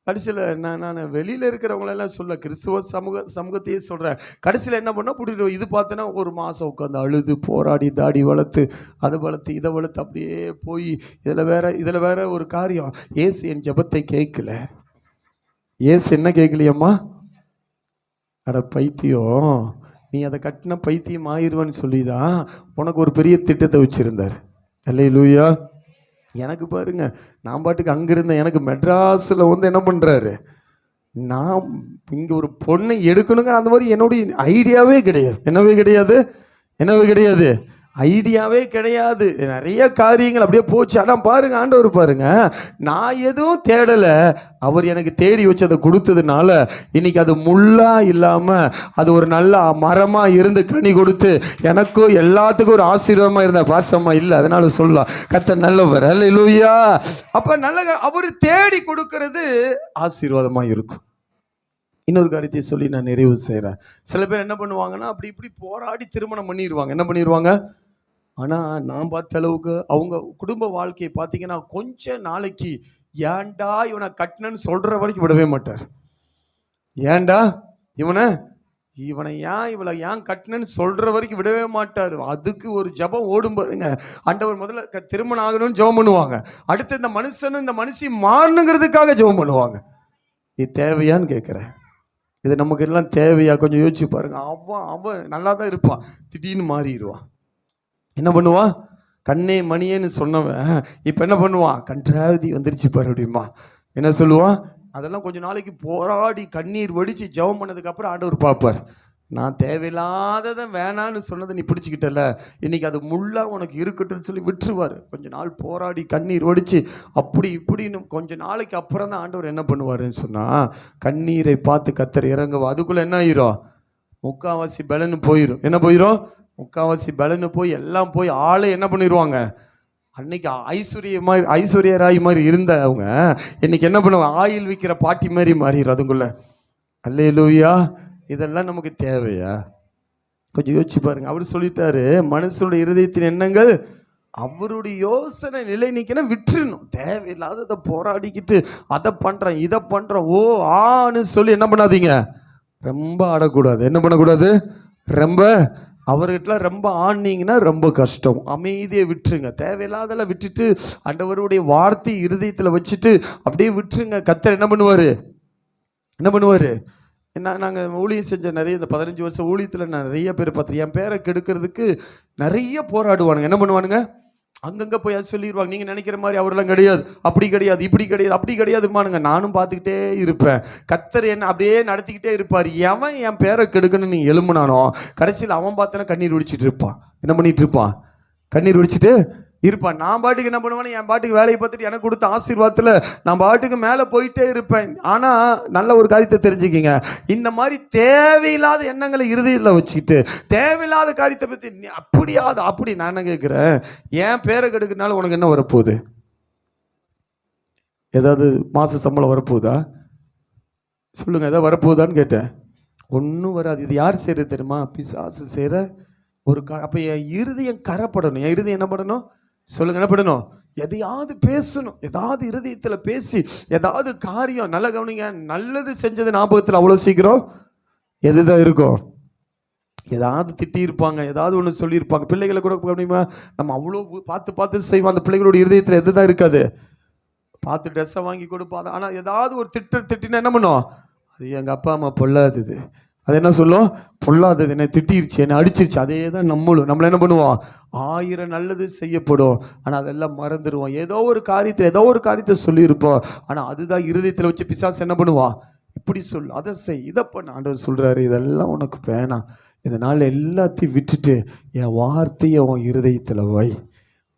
கடைசியில் நான் வெளியில் இருக்கிறவங்களெல்லாம் சொல்ல, கிறிஸ்துவ சமூகத்தையே சொல்கிறேன். கடைசியில் என்ன பண்ணால் பிடிக்கும். இது பார்த்தோன்னா ஒரு மாதம் உட்காந்து அழுது போராடி தாடி வளர்த்து அதை வளர்த்து இதை வளர்த்து அப்படியே போய் இதில் வேற ஒரு காரியம். ஏசு என் ஜெபத்தை கேட்கல. ஏசு என்ன கேட்கலையம்மா? அட பைத்தியம், நீ அதை கட்டின பைத்தியம் ஆயிடுவேன்னு சொல்லிதான் உனக்கு ஒரு பெரிய திட்டத்தை வச்சுருந்தார். அல்லேலூயா. எனக்கு பாருங்க, நான் பாட்டுக்கு அங்கிருந்தேன். எனக்கு மெட்ராஸில் வந்து என்ன பண்ணுறாரு, நான் இங்கே ஒரு பொண்ணை எடுக்கணுங்க அந்த மாதிரி என்னுடைய ஐடியாவே கிடையாது. என்னவே கிடையாது ஐடியாவே கிடையாது. நிறைய காரியங்கள் அப்படியே போச்சு. ஆனால் பாருங்க, ஆண்டவர் பாருங்க, நான் எதுவும் தேடலை, அவர் எனக்கு தேடி வச்சு அதை கொடுத்ததுனால இன்னைக்கு அது முள்ளா இல்லாமல் அது ஒரு நல்ல மரமாக இருந்து கனி கொடுத்து எனக்கும் எல்லாத்துக்கும் ஒரு ஆசீர்வாதமாக இருந்த பாசமா இல்லை. அதனால சொல்லலாம் கர்த்தர் நல்லவர். அல்லேலூயா. அப்போ நல்ல அவர் தேடி கொடுக்கறது ஆசீர்வாதமாக இருக்கும். இன்னொரு காரியத்தை சொல்லி நான் நிறைவு செய்கிறேன். சில பேர் என்ன பண்ணுவாங்கன்னா அப்படி இப்படி போராடி திருமணம் பண்ணிடுவாங்க. என்ன பண்ணிடுவாங்க? ஆனால் நான் பார்த்த அளவுக்கு அவங்க குடும்ப வாழ்க்கையை பார்த்தீங்கன்னா கொஞ்ச நாளைக்கு ஏன்டா இவனை கட்டினன்னு சொல்கிற வரைக்கும் விடவே மாட்டார். ஏன்டா இவனை இவளை ஏன் கட்டினன்னு சொல்கிற வரைக்கும் விடவே மாட்டார். அதுக்கு ஒரு ஜபம் ஓடும் பாருங்க. ஆண்டவர் முதல்ல திருமணம் ஆகணும்னு ஜெபம் பண்ணுவாங்க. அடுத்து இந்த மனுஷனும் இந்த மனுஷி மாறணுங்கிறதுக்காக ஜெபம் பண்ணுவாங்க. இது தேவையான்னு கேட்குறேன். இது நமக்கு எல்லாம் தேவையா? கொஞ்சம் யோசிச்சு பாருங்க. அவன் நல்லா தான் இருப்பான், திடீர்னு மாறிடுவான். என்ன பண்ணுவான்? கண்ணே மணியேன்னு சொன்னவன் இப்போ என்ன பண்ணுவான்? கன்றாவதி வந்துருச்சு பாரு அப்படிமா. என்ன சொல்லுவான்? அதெல்லாம் கொஞ்சம் நாளைக்கு போராடி கண்ணீர் வடித்து ஜெபம் பண்ணதுக்கப்புறம் ஆண்டவர் பார்ப்பார். நான் தேவையில்லாததை வேணான்னு சொன்னதை நீ பிடிச்சிக்கிட்டல, இன்னைக்கு அது முள்ளா உனக்கு இருக்கட்டும்னு சொல்லி விட்டுருவார். கொஞ்ச நாள் போராடி கண்ணீர் வடித்து அப்படி இப்படின்னு கொஞ்ச நாளைக்கு அப்புறம் தான் ஆண்டவர் என்ன பண்ணுவாருன்னு சொன்னால், கண்ணீரை பார்த்து கர்த்தர் இறங்குவா. அதுக்குள்ளே என்ன ஆயிரும்? முக்காவாசி பலன்னு போயிடும். என்ன போயிடும்? முக்காவாசி பலன்னு போய் எல்லாம் போய் ஆளை என்ன பண்ணிடுவாங்க? அன்னைக்கு ஐஸ்வர்யராய் மாதிரி இருந்த அவங்க இன்னைக்கு என்ன பண்ணுவாங்க? ஆயில் விற்கிற பாட்டி மாதிரி மாறிடும் அதுக்குள்ள. அல்லேலூயா. இதெல்லாம் நமக்கு தேவையா? கொஞ்சம் யோசிச்சு பாருங்க. அவர் சொல்லிட்டாரு, மனுஷனுடைய இருதயத்தின் எண்ணங்கள் அவருடைய யோசனை நிலை நிற்கணும், விட்டுறணும். தேவையில்லாததை போராடிக்கிட்டு அதை பண்றேன் இதை பண்றேன் ஆன்னு சொல்லி என்ன பண்ணாதீங்க, ரொம்ப ஆடக்கூடாது. என்ன பண்ணக்கூடாது? ரொம்ப அவர்கிட்ட ரொம்ப ஆடினீங்கன்னா ரொம்ப கஷ்டம். அமைதியை விட்டுருங்க. தேவையில்லாதெல்லாம் விட்டுட்டு ஆண்டவருடைய வார்த்தை இருதயத்தில் வச்சுட்டு அப்படியே விட்டுருங்க. கர்த்தர் என்ன பண்ணுவார்? நாங்கள் ஊழியம் செஞ்ச நிறைய இந்த 15 வருஷம் ஊழியத்தில் நான் நிறைய பேர் பார்த்துருக்கேன். என் பேரை கெடுக்கிறதுக்கு நிறைய போராடுவானுங்க. என்ன பண்ணுவானுங்க? அங்கங்கே போய் அது சொல்லிடுவாங்க. நீங்கள் நினைக்கிற மாதிரி அவரெல்லாம் கிடையாது, அப்படி கிடையாது, இப்படி கிடையாது, அப்படி கிடையாதுமானுங்க. நானும் பார்த்துக்கிட்டே இருப்பேன். கர்த்தர் என்ன அப்படியே நடத்திக்கிட்டே இருப்பார். எவன் என் பேரை கெடுக்கணும்னு நீ எழும்புனானோ கடைசியில் அவன் பார்த்தனா கண்ணீர் வடிச்சிட்டு இருப்பான். என்ன பண்ணிட்டு இருப்பான்? கண்ணீர் வடிச்சிட்டு இருப்பான். நான் பாட்டுக்கு என்ன பண்ணுவேன்னு என் பாட்டுக்கு வேலையை பார்த்துட்டு எனக்கு கொடுத்த ஆசீர்வாதத்தில் நான் பாட்டுக்கு மேலே போயிட்டே இருப்பேன். ஆனால் நல்ல ஒரு காரியத்தை தெரிஞ்சுக்கிங்க, இந்த மாதிரி தேவையில்லாத எண்ணங்களை இருதயத்தில் வச்சுக்கிட்டு தேவையில்லாத காரியத்தை பற்றி அப்படி நான் என்ன கேட்குறேன், ஏன் பேரை கெடுக்கிறதுனால உனக்கு என்ன வரப்போகுது? ஏதாவது மாத சம்பளம் வரப்போகுதா? சொல்லுங்கள், ஏதாவது வரப்போகுதான்னு கேட்டேன். ஒன்றும் வராது. இது யார் செய்கிறது தெரியுமா? பிசாசு செய்கிற ஒரு அப்போ என் இருதயம் கரைப்படணும். என் இருதயம் என்ன பண்ணணும்? சொல்லுங்க, என்ன பண்ணணும்? எதையாவது பேசணும். ஏதாவது இருதயத்தில் பேசி ஏதாவது காரியம். நல்ல கவனிங்க, நல்லது செஞ்சது ஞாபகத்தில் அவ்வளோ சீக்கிரம் எதுதான் இருக்கும்? ஏதாவது திட்டியிருப்பாங்க, ஏதாவது ஒன்று சொல்லியிருப்பாங்க. பிள்ளைகளை கூட கவனிமா, நம்ம அவ்வளோ பார்த்து செய்வோம். அந்த பிள்ளைகளோட இருதயத்தில் எதுதான் இருக்காது? பார்த்து ட்ரெஸ்ஸை வாங்கி கொடுப்பாங்க. ஆனால் ஏதாவது ஒரு திட்டினா என்ன பண்ணும்? அது எங்கள் அப்பா அம்மா பொல்லாதது. அது என்ன சொல்லும்? பொல்லாதது, என்னை திட்டிருச்சு, என்னை அடிச்சிருச்சு. அதே தான் நம்மள என்ன பண்ணுவோம்? 1000 நல்லது செய்யப்படும், ஆனால் அதெல்லாம் மறந்துடுவோம். ஏதோ ஒரு காரியத்தை சொல்லியிருப்போம், ஆனால் அதுதான் இருதயத்தில் வச்சு பிசாசு என்ன பண்ணுவான்? இப்படி சொல், அதை செய், இதை பண்ண. ஆண்டவர் சொல்கிறாரு, இதெல்லாம் உனக்கு வேணாம். இதனால் எல்லாத்தையும் விட்டுட்டு என் வார்த்தையை உன் இருதயத்தில் வை.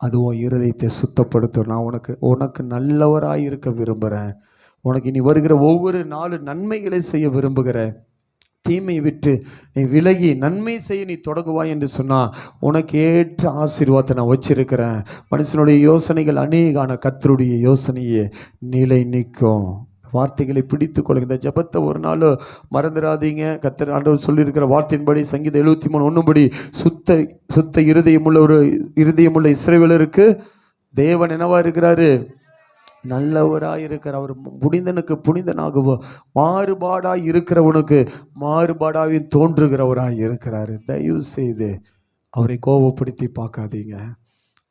அது உன் இருதயத்தை சுத்தப்படுத்தும். நான் உனக்கு நல்லவராக இருக்க விரும்புகிறேன். உனக்கு இனி வருகிற ஒவ்வொரு நாளும் நன்மைகளை செய்ய விரும்புகிறேன். தீமையை விட்டு நீ விலகி நன்மை செய்ய நீ தொடங்குவாய் என்று சொன்னால் உனக்கு ஏற்ற ஆசீர்வாதத்தை நான் வச்சிருக்கிறேன். மனுஷனுடைய யோசனைகள் அநேகான, கர்த்தருடைய யோசனையே நிலை நிற்கும். வார்த்தைகளை பிடித்து கொள்ளுங்க. இந்த ஜபத்தை ஒரு நாள் மறந்துடாதீங்க. கர்த்தர் ஆண்டவர் சொல்லியிருக்கிற வார்த்தையின்படி சங்கீதம் 73:1 படி சுத்த இருதயமுள்ள இஸ்ரவேலருக்கு தேவன் என்னவா இருக்கிறாரு? நல்லவராய் இருக்கிற அவர். புனிதனுக்கு புனிதனாகவோ மாறுபாடாய் இருக்கிறவனுக்கு மாறுபாடாக தோன்றுகிறவராய் இருக்கிறாரு. தயவு செய்து அவரை கோபப்படுத்தி பார்க்காதீங்க.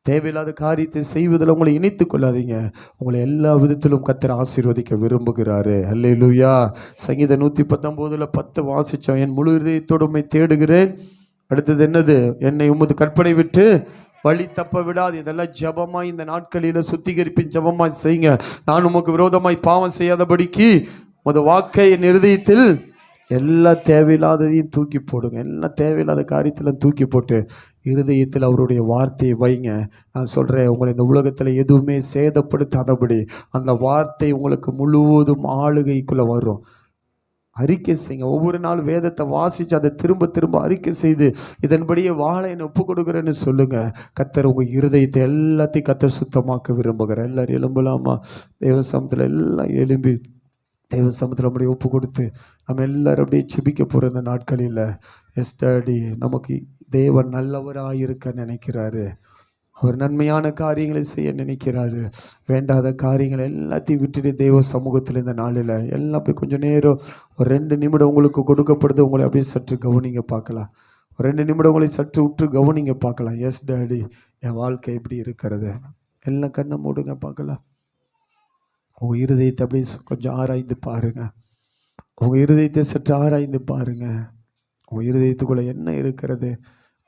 தேவையில்லாத காரியத்தை செய்வதில் உங்களை இணைத்து கொள்ளாதீங்க. உங்களை எல்லா விதத்திலும் கர்த்தர் ஆசீர்வதிக்க விரும்புகிறாரு. அல்லேலூயா. சங்கீதம் 119:10 வாசிச்சோம். என் முழு இதயத்தோடு உம்மை தேடுகிறேன். அடுத்தது என்னது? என்னை உமது கற்பனை விட்டு வழி தப்ப விடாது. இதெல்லாம் ஜபமாய் இந்த நாட்களில் சுத்திகரிப்பின் ஜபமாய் செய்யுங்க. நான் உமக்கு விரோதமாய் பாவம் செய்யாதபடிக்கு உமது வாக்கை என் இருதயத்தில் எல்லா தேவையில்லாததையும் தூக்கி போடுங்க. எல்லா தேவையில்லாத காரியத்திலும் தூக்கி போட்டு இருதயத்தில் அவருடைய வார்த்தையை வைங்க. நான் சொல்கிறேன், உங்களை இந்த உலகத்தில் எதுவுமே சேதப்படுத்தாதபடி அந்த வார்த்தை உங்களுக்கு முழுவதும் ஆளுகைக்குள்ளே வரும். அறிக்கை செய்யுங்க. ஒவ்வொரு நாள் வேதத்தை வாசித்து அதை திரும்ப திரும்ப அறிக்கை செய்து இதன்படியே வாழ என்னை ஒப்பு கொடுக்குறேன்னு சொல்லுங்க. கர்த்தர் உங்கள் இருதயத்தை எல்லாத்தையும் கர்த்தர் சுத்தமாக்க விரும்புகிறேன். எல்லாரும் எழும்பலாமா? தேவசமத்தில் எல்லாம் எழும்பி தேவசமத்தில் நம்முடைய ஒப்பு கொடுத்து நம்ம எல்லாரும் அப்படியே செபிக்க போகிற இந்த நாட்களில், எஸ் டாடி, நமக்கு தேவன் நல்லவராக இருக்க நினைக்கிறாரு. அவர் நன்மையான காரியங்களை செய்ய நினைக்கிறாரு. வேண்டாத காரியங்களை எல்லாத்தையும் விட்டுட்டு தேவ சமூகத்தில் இந்த நாளில் எல்லாம் போய் கொஞ்சம் நேரம் ஒரு 2 நிமிடம் உங்களுக்கு கொடுக்கப்படுது. உங்களை அப்படியே சற்று கவனிங்க பார்க்கலாம். ஒரு 2 நிமிடம் உங்களை சற்று உற்று கவனிங்க பார்க்கலாம். எஸ் டாடி, என் வாழ்க்கை எப்படி இருக்கிறது? எல்லாம் கண்ணை மூடுங்க பார்க்கலாம். உங்கள் இருதயத்தை அப்படியே கொஞ்சம் ஆராய்ந்து பாருங்க. உங்கள் இருதயத்தை சற்று ஆராய்ந்து பாருங்க. உங்கள் இருதயத்துக்குள்ளே என்ன இருக்கிறது?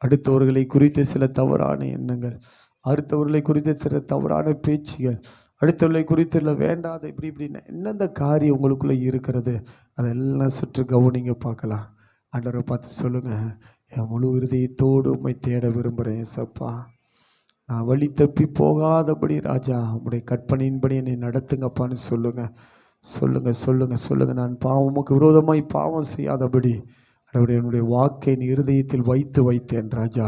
அடுத்தவர்களை குறித்து சில தவறான எண்ணங்கள், அடுத்தவர்களை குறித்து சில தவறான பேச்சுகள், அடுத்தவர்களை குறித்து வேண்டாத இப்படி எந்தெந்த காரியம் உங்களுக்குள்ளே இருக்கிறது? அதெல்லாம் சற்று கவனிங்க பார்க்கலாம். ஆண்டவரை பார்த்து சொல்லுங்கள், என் முழு இருதயத்தோடு உம்மை தேட விரும்புகிறேன் ஏசப்பா. நான் வழி தப்பி போகாதபடி ராஜா உம்முடைய கற்பனையின்படி என்னை நடத்துங்கப்பான்னு சொல்லுங்க. நான் உமக்கு விரோதமாய் பாவம் செய்யாதபடி என்னுடைய வாக்கை என் இருதயத்தில் வைத்தேன் ராஜா.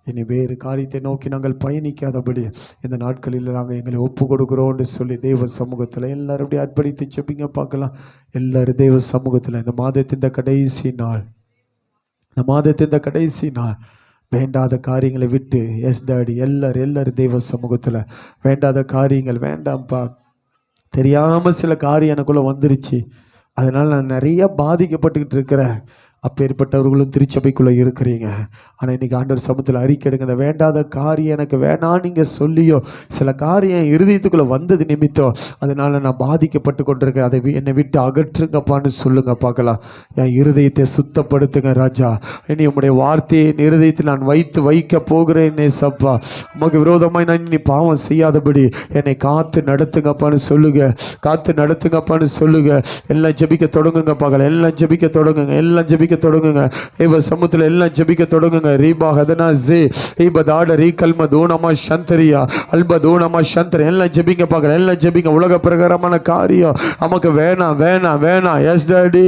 இனி வேறு காரியத்தை நோக்கி நாங்கள் பயணிக்காதபடி இந்த நாட்களில் நாங்கள் எங்களை ஒப்பு கொடுக்குறோன்னு சொல்லி தேவ சமூகத்தில் எல்லாரும் அப்படியே அர்ப்பணித்து செப்பிங்க பார்க்கலாம். எல்லாரும் தேவ சமூகத்தில் இந்த மாதத்தின் கடைசி நாள் வேண்டாத காரியங்களை விட்டு, எஸ் டாடி, எல்லாரும் தேவ சமூகத்தில் வேண்டாத காரியங்கள் வேண்டாம்ப்பா. தெரியாமல் சில காரியம் எனக்குள்ளே வந்துருச்சு, அதனால் நான் நிறைய பாதிக்கப்பட்டுக்கிட்டு இருக்கிறேன். அப்பேற்பட்டவர்களும் திருச்சபைக்குள்ளே இருக்கிறீங்க. ஆனால் இன்றைக்கி ஆண்டவர் சமூகத்தில் அறிக்கைடுங்க. இந்த வேண்டாத காரியம் எனக்கு வேணான்னு நீங்கள் சொல்லியோ சில காரியம் இருதயத்துக்குள்ளே வந்தது நிமித்தம் அதனால் நான் பாதிக்கப்பட்டு கொண்டிருக்கேன். அதை என்னை விட்டு அகற்றுங்கப்பான்னு சொல்லுங்க பார்க்கலாம். என் இருதயத்தை சுத்தப்படுத்துங்க ராஜா. இனி உம்முடைய வார்த்தையை என் இருதயத்தில் நான் வைக்க போகிறேன் சப்பா. உமக்கு விரோதமாய் நான் இனி பாவம் செய்யாதபடி என்னை காத்து நடத்துங்கப்பான்னு சொல்லுங்க. எல்லாம் ஜெபிக்க தொடங்குங்க பார்க்கலாம். எல்லாம் ஜெபிக்க தொடங்குங்க. தேவ சமூகத்தில் எல்லாம் ஜெபிக்க தொடங்குங்க. ரீபா ஹதனா ஜே ஈபதாட ரீகல்ம தூணமா சந்தரியா அல்ப தூணமா சந்தரி. எல்லாம் ஜெபிங்க பார்க்கலாம். எல்லாம் ஜெபிங்க. உலக பிரகாரமான காரியம் நமக்கு வேணாம். எஸ் டாடி,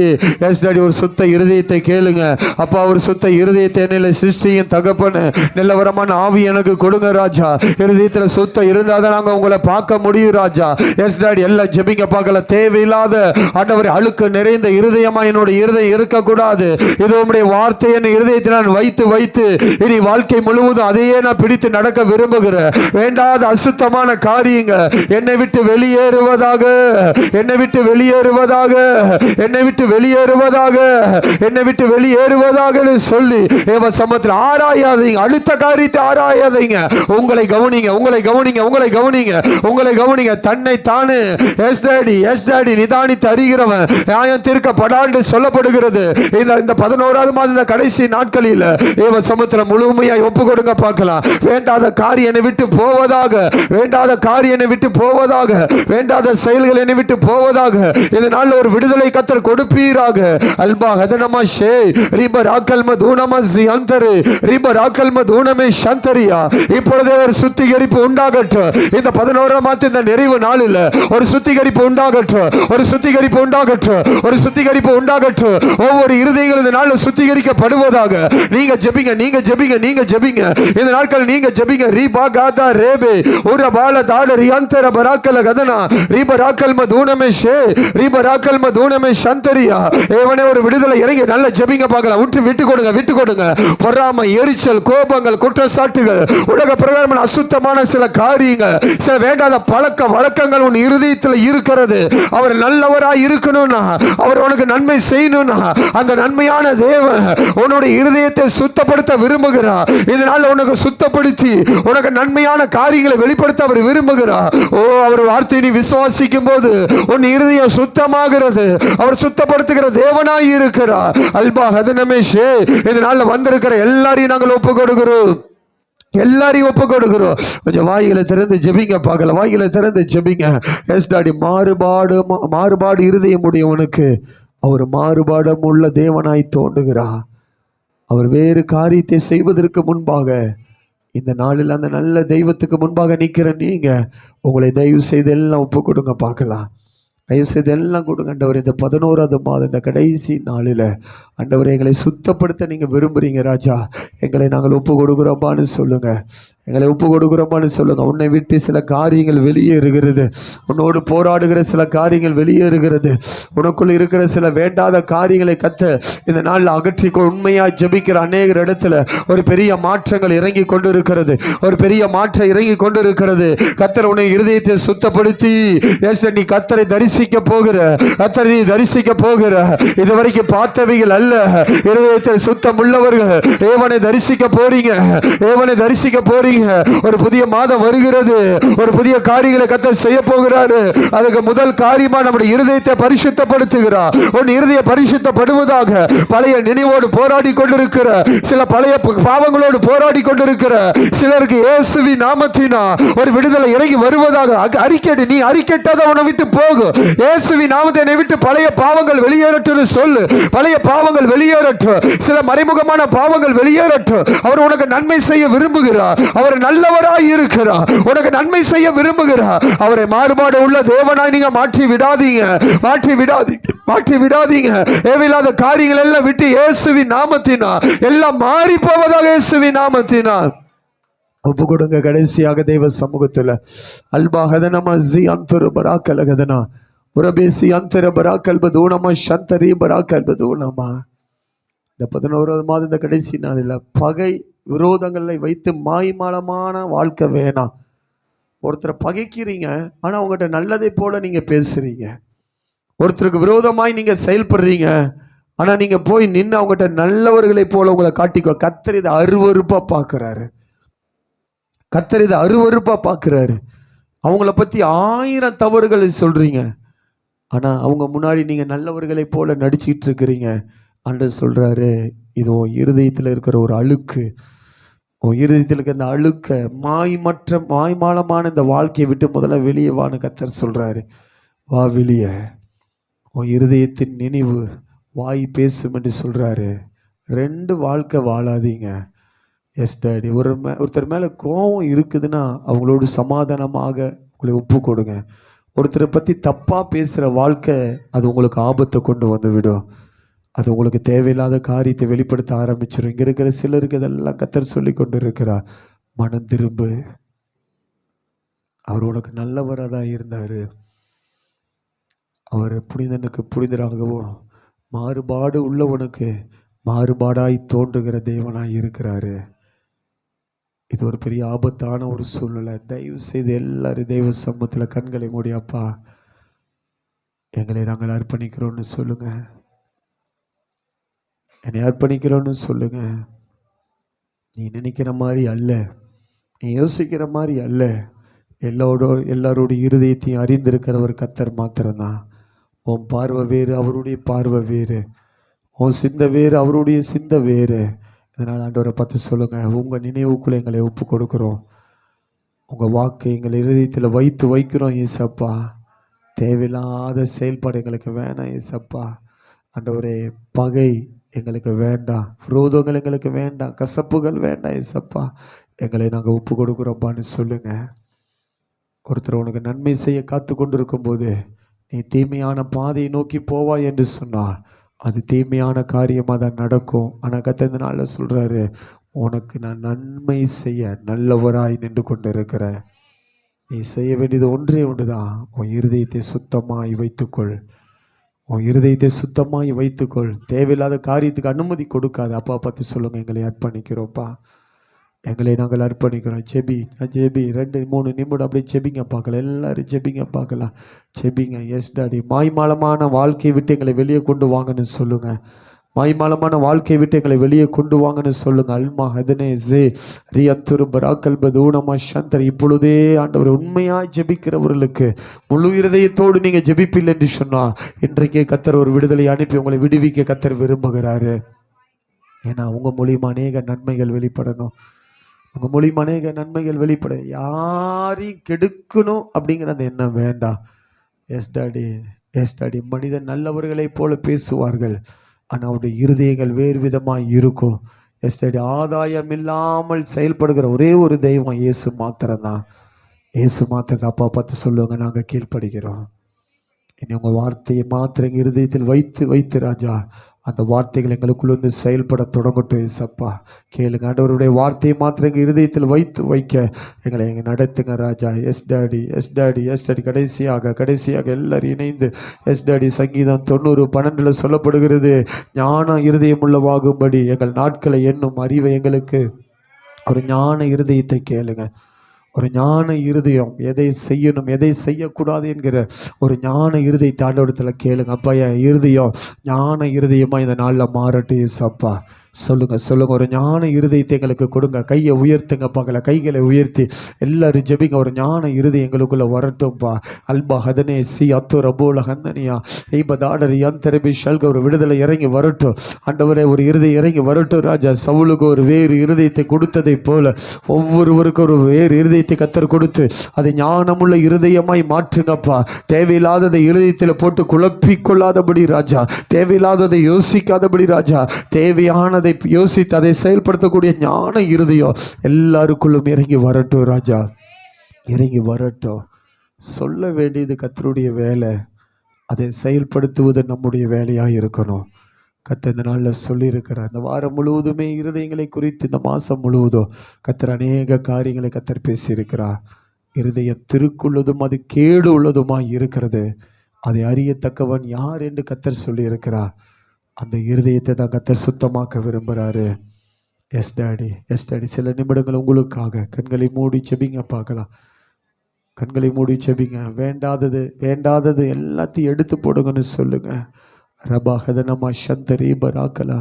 ஒரு சுத்த இருதயத்தை கேளுங்க அப்பா. ஒரு சுத்த இருதயத்தை என்னில சிருஷ்டியின் தகப்பனு நிலவரமான ஆவி எனக்கு கொடுங்க ராஜா. இருதயத்தில் சுத்தம் இருந்தால் தான் நாங்கள் உங்களை பார்க்க முடியும் ராஜா. எஸ் டாடி, எல்லாம் ஜெபிங்க பார்க்கலாம். தேவையில்லாத ஆண்டவரே அழுக்கு நிறைந்த இருதயமா என்னோட இருதயம் இருக்கக்கூடாது. இது உம்முடைய வார்த்தை என் இருதயத்தில் நான் வைத்து வைத்து இனி வாழ்க்கை முழுவதும் அதையே நான் பிடித்து நடக்க விரும்புகிறேன். வேண்டாத அசுத்தமான காரியங்க என்னை விட்டு வெளியேறுவதாக, என்னை விட்டு வெளியேறுவதாக, என்னை விட்டு வெளியேறுவதாக, என்னை விட்டு வெளியேறுவதாக சொல்லி தேவ சமூகத்தில் ஆராயாதீங்க. அடுத்த காரியத்தை ஆராயாதீங்க. உங்களை கவனிங்க, உங்களை கவனிங்க, உங்களை கவனிங்க, உங்களை கவனிங்க. தன்னை தானே எஸ் டாடி நிதானித்து அறிகிறவன் நியாயம் தீர்க்கப்படாண்டு சொல்லப்படுகிறது. இந்த 11வது மாதம் இந்த கடைசி நாட்களில் தேவ சமூகத்தில் முழுமையாய் ஒப்பு கொடுங்க பார்க்கலாம். வேண்டாத காரியம் என்னை விட்டு போவதாக, வேண்டாத காரியம் என்னை விட்டு போவதாக, வேண்டாத செயல்கள் என்னை விட்டு போவதாக. இதனால் ஒரு விடுதலை கர்த்தர் கொடுப்பீராக. அல்பா ஹதனமா ஷே ரிபர் ஆக்கல்ம தூணமா ஜியந்தரு ரிபர் ஆக்கல்ம தூணமே சந்தரியா. இப்பொழுதே ஒரு சுத்திகரிப்பு உண்டாகட்டும். இந்த 11ஆம் மாதம் இந்த நிறைவு நாளில் ஒரு சுத்திகரிப்பு உண்டாகட்டும், ஒரு சுத்திகரிப்பு உண்டாகட்டும், ஒரு சுத்திகரிப்பு உண்டாகட்டும். ஒவ்வொரு இருதயங்களும் இந்த நாளில் சுத்திகரிக்கப்படுவதாக. நீங்க ஜெபிங்க, நீங்க ஜெபிங்க, நீங்க ஜெபிங்க. இந்த நாட்கள் நீங்க ஜெபிங்க. ரிபா காதா ரேபே ஒரு பால தாட ரியந்தர பராக்கல கதனா ரிபராக்கல்ம தூணமே ஷே ரிபராக்கல்ம தூணமே சந்தரியா. ஏவனே ஒரு விடுதலை இறங்கி நல்ல ஜெபிங்க பார்க்கலாம். விட்டு கொடுங்க, விட்டு கொடுங்க. பொறாமை, எரிச்சல், கோபங்கள், குற்றச்சாட்டுகள், உலக பிரகாரமான அசுத்தமான சில காரியங்கள், சில வேண்டாத பழக்க வழக்கங்கள் உன் இருதயத்தில் இருக்கிறது. அவர் நல்லவராய் இருக்கணும்னா, அவர் உனக்கு நன்மை செய்யணும்னா, அந்த நன்மையான தேவன் உன்னுடைய இருதயத்தை சுத்தப்படுத்த விரும்புகிறார். இதனால உனக்கு சுத்தப்படுத்தி உனக்கு நன்மையான காரியங்களை வெளிப்படுத்த அவர் விரும்புகிறார். ஓ, அவர் வார்த்தையை நீ விசுவாசிக்கும் போது உன் இருதயம் சுத்தமாகிறது. அவர் சுத்தப்படுத்துகிற தேவனாய் இருக்கிறார். அல்பா ஹதனமே ஷே. இதனால வந்திருக்கிற எல்லாரையும் நாங்கள் ஒப்பு கொடுக்கிறோம், எல்லாரையும் ஒப்பு கொடுக்கிறோம். கொஞ்சம் வாய்களை திறந்து ஜெபிங்க பார்க்கலாம், வாய்களை திறந்து ஜெபிங்க. எஸ் டாடி மாறுபாடு இருதயம் உடையவனுக்கு அவர் மாறுபாடம் உள்ள தேவனாய் தோன்றுகிறார். அவர் வேறு காரியத்தை செய்வதற்கு முன்பாக இந்த நாளில் அந்த நல்ல தெய்வத்துக்கு முன்பாக நிற்கிற நீங்க உங்களை தயவு செய்து எல்லாம் ஒப்பு கொடுங்க பார்க்கலாம். தயவு செய்து எல்லாம் கொடுங்க ஆண்டவர். இந்த 11ஆவது மாதம் இந்த கடைசி நாளில் ஆண்டவர் எங்களை சுத்தப்படுத்த நீங்கள் விரும்புகிறீங்க ராஜா. எங்களை நாங்கள் ஒப்பு கொடுக்குறோம்பான்னு சொல்லுங்கள், எங்களை ஒப்பு கொடுக்குறோம்பான்னு சொல்லுங்கள். உன்னை விட்டு சில காரியங்கள் வெளியேறுகிறது, உன்னோடு போராடுகிற சில காரியங்கள் வெளியேறுகிறது, உனக்குள் இருக்கிற சில வேண்டாத காரியங்களை கத்த இந்த நாளில் அகற்றி உண்மையாக ஜெபிக்கிற அநேகர் இடத்துல ஒரு பெரிய மாற்றங்கள் இறங்கி கொண்டு இருக்கிறது, ஒரு பெரிய மாற்றம் இறங்கி கொண்டு இருக்கிறது. கத்தர் உன்னை இருதயத்தை சுத்தப்படுத்தி நீ கத்தரை தரிசிக்க போகிற, கத்தரை நீ தரிசிக்க போகிற. இதுவரைக்கும் பார்த்தவைகள் அல்ல, இருதயத்தில் சுத்தம் உள்ளவர்கள் தேவனை தரிசிக்க போறீங்க, தேவனை தரிசிக்க போறீங்க. ஒரு புதிய மாதம் வருகிறது, ஒரு புதிய காரியங்களை கர்த்தர் செய்ய போகிறாரு. அதுக்கு முதல் காரியமா நம்முடைய இருதயத்தை பரிசுத்தப்படுத்துகிறார். உன் இருதய பரிசுத்தப்படுவதாக. பழைய நினைவோடு போராடி கொண்டிருக்கிற, சில பழைய பாவங்களோடு போராடி கொண்டிருக்கிற சிலருக்கு இயேசுவின் நாமத்தினா ஒரு விடுதலை இறங்கி வருவதாக. அறிக்கையிடு, நீ அறிக்கையிட்டாத உன்னை விட்டு போகும். இயேசுவின் நாமத்தை என்னை விட்டு பழைய பாவங்கள் வெளியேறட்டும் சொல்லு. பழைய பாவங்கள் வெளியேறட்டும், சில மறைமுகமான பாவங்கள் வெளியேறட்டும். அவர் உனக்கு நன்மை செய்ய விரும்புகிறார். அவர் நல்லவராய் இருக்கிறார், உனக்கு நன்மை செய்ய விரும்புகிறார். அவரை மாறுபாடு உள்ள தேவனாய் நீங்க மாற்றி விடாதீங்க, மாற்றி விடாதீங்க, மாற்றி விடாதீங்க. தேவையில்லாத காரியங்கள் எல்லாம் விட்டு இயேசுவின் நாமத்தினா எல்லாம் மாறி போவதாக. இயேசுவின் நாமத்தினா ஒப்பு கொடுங்க. கடைசியாக தேவ சமூகத்தில் அல்பா ஹதனமா ஜி அந்தரு பராக்கல ஹதனா உரபேசி அந்தர பராக்கல்ப தூணமா சந்தரி பராக்கல்ப தூணமா. இந்த 11ஆவது மாதம் இந்த கடைசி நாளில் பகை விரோதங்களை வைத்து மாய்மாலமான வாழ்க்கை வேணாம். ஒருத்தரை பகைக்கிறீங்க, ஆனால் உங்கள்கிட்ட நல்லதை போல நீங்கள் பேசுகிறீங்க. ஒருத்தருக்கு விரோதமாய் நீங்கள் செயல்படுறீங்க, ஆனால் நீங்கள் போய் நின்று அவங்ககிட்ட நல்லவர்களை போல உங்களை காட்டிக்கோ. கர்த்தர் இதை அருவருப்பாக பார்க்குறாரு, கர்த்தர் இதை அருவருப்பாக பார்க்குறாரு. அவங்கள பற்றி 1000 தவறுகளை சொல்கிறீங்க, ஆனால் அவங்க முன்னாடி நீங்கள் நல்லவர்களை போல நடிச்சிட்டு இருக்கிறீங்க. ஆண்டவர் சொல்கிறாரு, இது உன் இருதயத்தில் இருக்கிற ஒரு அழுக்கு, உன் இருதயத்தில் இருக்கிற இந்த அழுக்க மாய்மாலமான இந்த வாழ்க்கையை விட்டு முதல்ல வெளியே வான்னு கர்த்தர் சொல்கிறாரு. வா வெளியே, உன் இருதயத்தின் நினைவு வாய் பேசும் என்று சொல்கிறாரு. 2 வாழ்க்கை வாழாதீங்க. Yes daddy. ஒருத்தர் மேலே கோபம் இருக்குதுன்னா அவங்களோடு சமாதானமாக உங்களை ஒப்பு கொடுங்க. ஒருத்தரை பற்றி தப்பாக பேசுகிற வாழ்க்கை அது உங்களுக்கு ஆபத்தை கொண்டு வந்து விடும். அது உங்களுக்கு தேவையில்லாத காரியத்தை வெளிப்படுத்த ஆரம்பிச்சிடும். இங்கே இருக்கிற சிலருக்கு இதெல்லாம் கர்த்தர் சொல்லி கொண்டு இருக்கிறார். மனம் திரும்பு, அவர் உனக்கு நல்லவராக தான் இருந்தார். அவர் புனிதனுக்கு புனிதராகவும் மாறுபாடு உள்ளவனுக்கு மாறுபாடாய் தோன்றுகிற தேவனாய் இருக்கிறாரு. இது ஒரு பெரிய ஆபத்தான ஒரு சூழ்நிலை. தயவு செய்து எல்லாரும் தெய்வ சமூகத்தில் கண்களை மூடி, அப்பா எங்களை நாங்கள் அர்ப்பணிக்கிறோன்னு சொல்லுங்க, என்னை அர்ப்பணிக்கிறோன்னு சொல்லுங்க. நீ நினைக்கிற மாதிரி அல்ல, நீ யோசிக்கிற மாதிரி அல்ல. எல்லாரோடைய இருதயத்தையும் அறிந்திருக்கிறவர் கர்த்தர் மாத்திரம்தான். உன் பார்வை வேறு, அவருடைய பார்வை வேறு. உன் சிந்தை வேறு, அவருடைய சிந்தை வேறு. இதனால் ஆண்டவரை பார்த்து சொல்லுங்க, உங்கள் நினைவுக்குள்ளே எங்களை ஒப்பு கொடுக்குறோம். உங்கள் வாக்கை எங்கள் இருதயத்தில் வைக்கிறோம் ஏசப்பா. தேவையில்லாத செயல்பாடு எங்களுக்கு வேணாம் ஏசப்பா. ஆண்டவரே, பகை எங்களுக்கு வேண்டாம், விரோதங்கள் எங்களுக்கு வேண்டாம், கசப்புகள் வேண்டாம் ஏசப்பா. எங்களை நாங்கள் ஒப்பு கொடுக்குறோம்பான்னு சொல்லுங்க. ஒருத்தர் உனக்கு நன்மை செய்ய காத்து கொண்டு இருக்கும்போது நீ தீமையான பாதையை நோக்கி போவாய் என்று சொன்னார், அது தீமையான காரியமாக தான் நடக்கும். ஆனால் கர்த்தர் இந்த நாளில் சொல்கிறாரு, உனக்கு நான் நன்மை செய்ய நல்லவராய் நின்று கொண்டு இருக்கிறேன். நீ செய்ய வேண்டியது ஒன்றே ஒன்றுதான், உன் இருதயத்தை சுத்தமாய் வைத்துக்கொள். உன் இருதயத்தை சுத்தமாய் வைத்துக்கொள். தேவையில்லாத காரியத்துக்கு அனுமதி கொடுக்காது. அப்பா பார்த்து சொல்லுங்கள், எங்களை அர்ப்பணிக்கிறோம்ப்பா, எங்களை நாங்கள் அர்ப்பணிக்கிறோம். ஜெபி 2-3 நிமிடம் அப்படியே ஜெபிங்க பார்க்கலாம். எல்லாரும் ஜெபிங்க பார்க்கலாம், ஜெபிங்க. எஸ் டாடி, மாய்மாலமான வாழ்க்கையை விட்டு எங்களை வெளியே கொண்டு வாங்கன்னு சொல்லுங்க. மாய்மாலமான வாழ்க்கையை விட்டு எங்களை வெளியே கொண்டு வாங்கன்னு சொல்லுங்க. அல்மா ஹதனே ஜே ரியத்துரு பராக்கல்பது ஊனமா சந்தர். இப்பொழுதே ஆண்டவர், உண்மையாக ஜெபிக்கிறவர்களுக்கு முழு இருதயத்தோடு நீங்கள் ஜெபிப்பில்லை என்று சொன்னால் இன்றைக்கே கர்த்தர் ஒரு விடுதலை அனுப்பி உங்களை விடுவிக்க கர்த்தர் விரும்புகிறாரு. ஏன்னா உங்கள் மூலியமாக அநேக நன்மைகள் வெளிப்படணும். உங்கள் மூலியமாக அநேக நன்மைகள் வெளிப்பட, யாரையும் கெடுக்கணும் அப்படிங்கிறது என்ன வேண்டாம். எஸ் டாடி, மனிதன் நல்லவர்களை போல பேசுவார்கள், ஆனால் அவருடைய இருதயங்கள் வேறு விதமாக இருக்கும். எஸ் டாடி, ஆதாயம் இல்லாமல் செயல்படுகிற ஒரே ஒரு தெய்வம் இயேசு மாத்திரம்தான். இயேசு மாத்திரம். அப்பா பார்த்து சொல்லுவாங்க, நாங்கள் கீழ்ப்படுகிறோம். இனி உங்கள் வார்த்தையை மாத்திரம் எங்கள் இருதயத்தில் வைத்து ராஜா, அந்த வார்த்தைகள் எங்களுக்குள்ள வந்து செயல்பட தொடங்கட்டும் ஏசப்பா. கேளுங்க ஆண்டவருடைய வார்த்தையை மாத்திரம் எங்கள் இருதயத்தில் வைக்க எங்களை நடத்துங்க ராஜா. Yes daddy. கடைசியாக எல்லாரும் இணைந்து எஸ் டாடி, சங்கீதம் 90:12 சொல்லப்படுகிறது, ஞான இருதயம் உள்ளவாகும்படி எங்கள் நாட்களை எண்ணும் அறிவை எங்களுக்கு. ஒரு ஞான இருதயத்தை கேளுங்க, ஒரு ஞான இருதயம். எதை செய்யணும் எதை செய்யக்கூடாது என்கிற ஒரு ஞான இருதயத்தை ஆண்டவரிடத்தில் கேளுங்க. அப்பா, என் இருதயம் ஞான இருதயமாக இந்த நாளில் மாறட்டும் ஏசப்பா. சொல்லுங்க, ஒரு ஞான இருதயத்தை எங்களுக்கு கொடுங்க. கையை உயர்த்துங்க பார்க்கல, கைகளை உயர்த்தி எல்லாரும் ஜெபிங்க. ஒரு ஞான இருதயம் எங்களுக்குள்ள வரட்டும்ப்பா. அல்பா ஹதனே சி அத்து ரபோல ஹந்தனியா ஐபதாடரி அந்தரபி ஷல்க. ஒரு விடுதலை இறங்கி வரட்டும் ஆண்டவரே, ஒரு இருதயம் இறங்கி வரட்டும் ராஜா. சவுலுக்கு ஒரு வேறு இருதயத்தை கொடுத்ததை போல ஒவ்வொருவருக்கும் ஒரு வேறு இருதயத்தை கர்த்தர் கொடுத்து அதை ஞானமுள்ள இருதயமாய் மாற்றுங்கப்பா. தேவையில்லாததை இருதயத்தில் போட்டு குழப்பிக்கொள்ளாதபடி ராஜா, தேவையில்லாததை யோசிக்காதபடி ராஜா, தேவையானதை யோசித்து அதை செயல்படுத்தக்கூடிய ஞான இருதயம் எல்லாருக்குள்ளும் இறங்கி வரட்டும் ராஜா, இறங்கி வரட்டும். சொல்ல வேண்டியது கர்த்தருடைய வேலை, அதை செயல்படுத்துவது நம்முடைய வேலையாக இருக்கணும். கர்த்தர் இந்த நாளில் சொல்லியிருக்கிறார், இந்த வாரம் முழுவதுமே இருதயங்களை குறித்து இந்த மாதம் முழுவதும் கர்த்தர் அநேக காரியங்களை கர்த்தர் பேசியிருக்கிறார். இருதயம் திருக்குள்ளதும் அது கேடு உள்ளதுமாய் இருக்கிறது, அதை அறியத்தக்கவன் யார் என்று கர்த்தர் சொல்லியிருக்கிறார். அந்த இருதயத்தை தான் கர்த்தர் சுத்தமாக்க விரும்புகிறாரு. Yes daddy. சில நிமிடங்கள் உங்களுக்காக கண்களை மூடி செபிங்க பார்க்கலாம். கண்களை மூடி செபிங்க. வேண்டாதது எல்லாத்தையும் எடுத்து போடுங்கன்னு சொல்லுங்க. ரபாஹதனமா சந்தரி பராக்கலா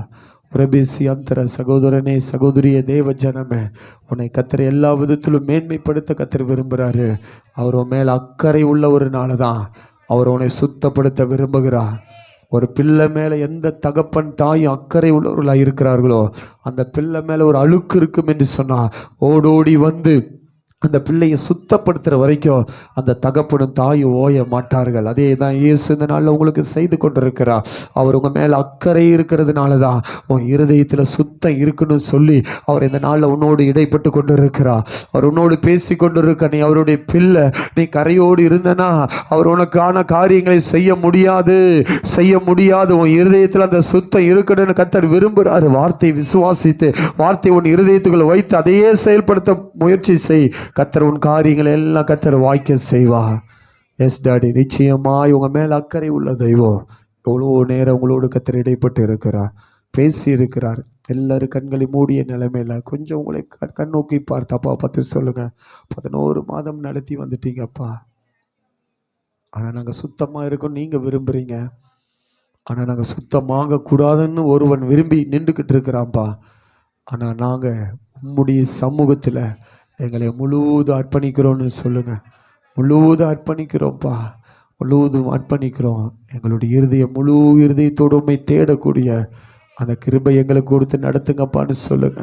பிரபேசி அந்தர. சகோதரனே சகோதரிய தேவ ஜனமே, உன்னை கர்த்தர் எல்லா விதத்திலும் மேன்மைப்படுத்த கர்த்தர் விரும்புகிறாரு. அவர் உன் மேல் அக்கறை உள்ள ஒரு நாள் தான் அவர் உன்னை சுத்தப்படுத்த விரும்புகிறார். ஒரு பிள்ளை மேலே எந்த தகப்பன் தாயும் அக்கறை உள்ளவர்களாக இருக்கிறார்களோ அந்த பிள்ளை மேலே ஒரு அழுக்கு இருக்கும் என்று சொன்னால் ஓடோடி வந்து அந்த பிள்ளையை சுத்தப்படுத்துகிற வரைக்கும் அந்த தகப்பனும் தாயும் ஓய மாட்டார்கள். அதே தான் இயேசு இந்த நாளில் உங்களுக்கு செய்து கொண்டிருக்கிறார். அவர் உங்கள் மேலே அக்கறை இருக்கிறதுனால தான் உன் இருதயத்தில் சுத்தம் இருக்குன்னு சொல்லி அவர் இந்த நாளில் உன்னோடு இடைப்பட்டு கொண்டு இருக்கிறார். அவர் உன்னோடு பேசி கொண்டு இருக்க, நீ அவருடைய பிள்ளை, நீ கரையோடு இருந்தனா அவர் உனக்கான காரியங்களை செய்ய முடியாது. உன் இருதயத்தில் அந்த சுத்தம் இருக்கணும்னு கர்த்தர் விரும்புகிறாரு. வார்த்தை விசுவாசித்து வார்த்தை உன் இருதயத்துக்குள்ள வைத்து அதையே செயல்படுத்த முயற்சி செய். கர்த்தர் உன் காரியங்களை எல்லாம் கர்த்தர் வாய்க்க செய்வா. எஸ் டாடி, நிச்சயமாய் உங்க மேல அக்கறை உள்ள தெய்வம். எவ்வளோ நேரம் உங்களோடு கர்த்தர் இடைப்பட்டு இருக்கிறார். பேசி இருக்கிறார். எல்லாரும் கண்களை மூடிய நிலைமையில் கொஞ்சம் உங்களை கண்ணோக்கி பார்த்து அப்பா பார்த்து சொல்லுங்க, 11 மாதம் நடத்தி வந்துட்டீங்கப்பா. ஆனால் நாங்கள் சுத்தமாக இருக்கோம் நீங்கள் விரும்புகிறீங்க. ஆனால் நாங்கள் சுத்தமாக கூடாதுன்னு ஒருவன் விரும்பி நின்றுக்கிட்டு இருக்கிறான்ப்பா. ஆனால் நாங்கள் உம்முடைய சமூகத்தில் எங்களை முழுவதும் அர்ப்பணிக்கிறோன்னு சொல்லுங்கள். முழுவதும் அர்ப்பணிக்கிறோம்ப்பா, முழுவதும் அர்ப்பணிக்கிறோம். எங்களுடைய முழு இருதயத்தோடு உம்மை தேடக்கூடிய அந்த கிருபை எங்களுக்கு கொடுத்து நடத்துங்கப்பான்னு சொல்லுங்க.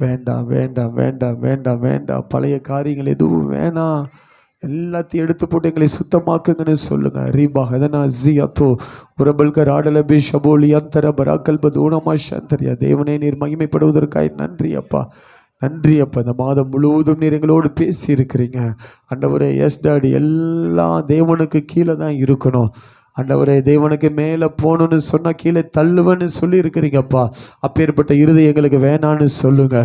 வேண்டாம் வேண்டாம் வேண்டாம் வேண்டாம் வேண்டாம், பழைய காரியங்கள் எதுவும் வேணாம், எல்லாத்தையும் எடுத்து போட்டு எங்களை சுத்தமாக்குங்கன்னு சொல்லுங்க. ரீபா ஹதனா ஜியாத்தோ உரபல்கர் ஆடலபி ஷபோலி அந்தர பராக்கல்பது ஊனமா சந்தரியா. தேவனே, நீர் மகிமைப்படுவதற்காய் நன்றி அப்பா, நன்றி அப்பா. இந்த மாதம் முழுவதும் நீர் எங்களோடு பேசி இருக்கிறீங்க ஆண்டவரே. எஸ் டாடி, எல்லாம் தேவனுக்கு கீழே தான் இருக்கணும் ஆண்டவரே. தேவனுக்கு மேலே போகணுன்னு சொன்னால் கீழே தள்ளுவேன்னு சொல்லி இருக்கிறீங்கப்பா. அப்பேற்பட்ட இருதயம் எங்களுக்கு வேணான்னு சொல்லுங்க,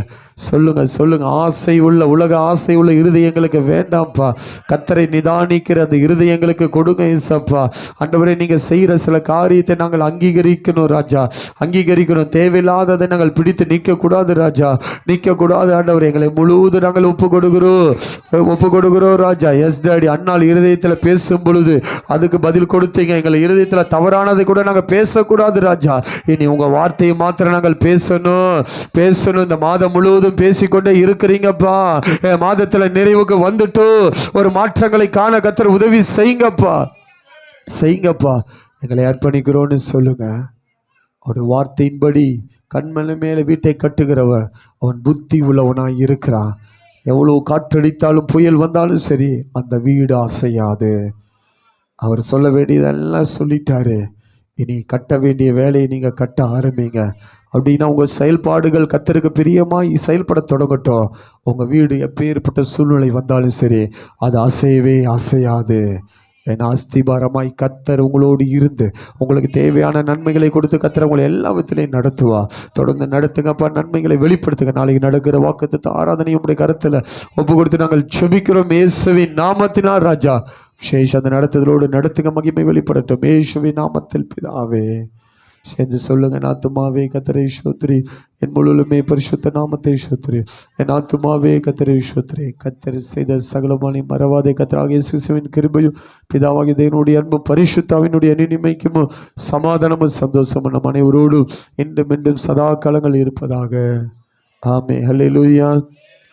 சொல்லுங்க, சொல்லுங்க. ஆசை உள்ள, உலக ஆசை உள்ள இருதயம் எங்களுக்கு வேண்டாம்ப்பா. கர்த்தரை நிதானிக்கிற அந்த இருதயம் எங்களுக்கு கொடுங்க ஏசப்பா. ஆண்டவரே, நீங்கள் செய்கிற சில காரியத்தை நாங்கள் அங்கீகரிக்கணும் ராஜா, அங்கீகரிக்கணும். தேவையில்லாததை நாங்கள் பிடித்து நிற்கக்கூடாது ராஜா, நிற்கக்கூடாது ஆண்டவரே. எங்களை முழுவதும் நாங்கள் ஒப்பு கொடுக்குறோம் ராஜா. எஸ் டாடி, அண்ணால் இருதயத்தில் பேசும் பொழுது அதுக்கு பதில் கொடுத்தீங்க. எங்கள் இருதயத்தில் தவறானதை கூட நாங்கள் பேசக்கூடாது ராஜா. இனி உங்கள் வார்த்தையை மாத்திரம் நாங்கள் பேசணும். இந்த மாதம் முழுவதும் பேசிக்கொண்டே இருக்கிறீங்கப்பா. மாதத்தில் நிறைவுக்கு வந்துட்டு ஒரு மாற்றங்களை காண கர்த்தர் உதவி செய்யுங்கப்பா. எங்களை அர்ப்பணிக்கிறோன்னு சொல்லுங்க. ஒரு வார்த்தையின்படி கண்மலை மேலே வீட்டை கட்டுகிறவன் அவன் புத்தி உள்ளவனாய் இருக்கிறான். எவ்வளோ காற்றடித்தாலும் புயல் வந்தாலும் சரி, அந்த வீடு அசையாது. அவர் சொல்ல வேண்டியதெல்லாம் சொல்லிட்டாரு. இனி கட்ட வேண்டிய வேலையை நீங்கள் கட்ட ஆரம்பிங்க. அப்படின்னா உங்கள் செயல்பாடுகள் கர்த்தருக்கு பிரியமாய் செயல்பட தொடங்கட்டும். உங்கள் வீடு எப்பேற்பட்ட சூழ்நிலை வந்தாலும் சரி, அது அசையவே அசையாது. என் அஸ்திபாரமாய் கர்த்தர் உங்களோடு இருந்து உங்களுக்கு தேவையான நன்மைகளை கொடுத்து கர்த்தர் உங்களை எல்லா விதத்திலையும் நடத்துவா. தொடர்ந்து நடத்துங்கப்பா, நன்மைகளை வெளிப்படுத்துங்க. நாளைக்கு நடக்கிற வாக்குத்தத்த ஆராதனை உங்களுடைய கருத்தில் ஒப்பு கொடுத்து நாங்கள் செபிக்கிறோம் இயேசுவின் நாமத்தினால் ராஜா. விசேஷ அந்த நடத்துதலோடு நடத்துங்க, மகிமை வெளிப்படட்டும் இயேசுவின் நாமத்தில் பிதாவே. சேர்ந்து சொல்லுங்க. என் ஆத்துமாவே கர்த்தரை ஸ்தோத்திரி, என் முழுவதுமே பரிசுத்த நாமத்தை ஸ்தோத்திரி. என் ஆத்துமாவே கர்த்தரை ஸ்தோத்திரி. கர்த்தர் செய்த சகலமானி மறவாதே. கர்த்தராகிய இயேசுவின் கிருபையும் பிதாவாகிய தேவனுடைய அன்பும் பரிசுத்தாவினுடைய நினைமைக்கும் சமாதானமும் சந்தோஷமும் நம் அனைவரோடும் என்றும் என்றும் சதா காலங்கள் இருப்பதாக. ஆமே. ஹல்லேலூயா,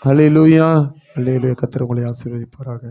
ஹல்லேலூயா, ஹல்லேலூயா. கர்த்தர் உங்களை ஆசீர்வதிப்பாராக.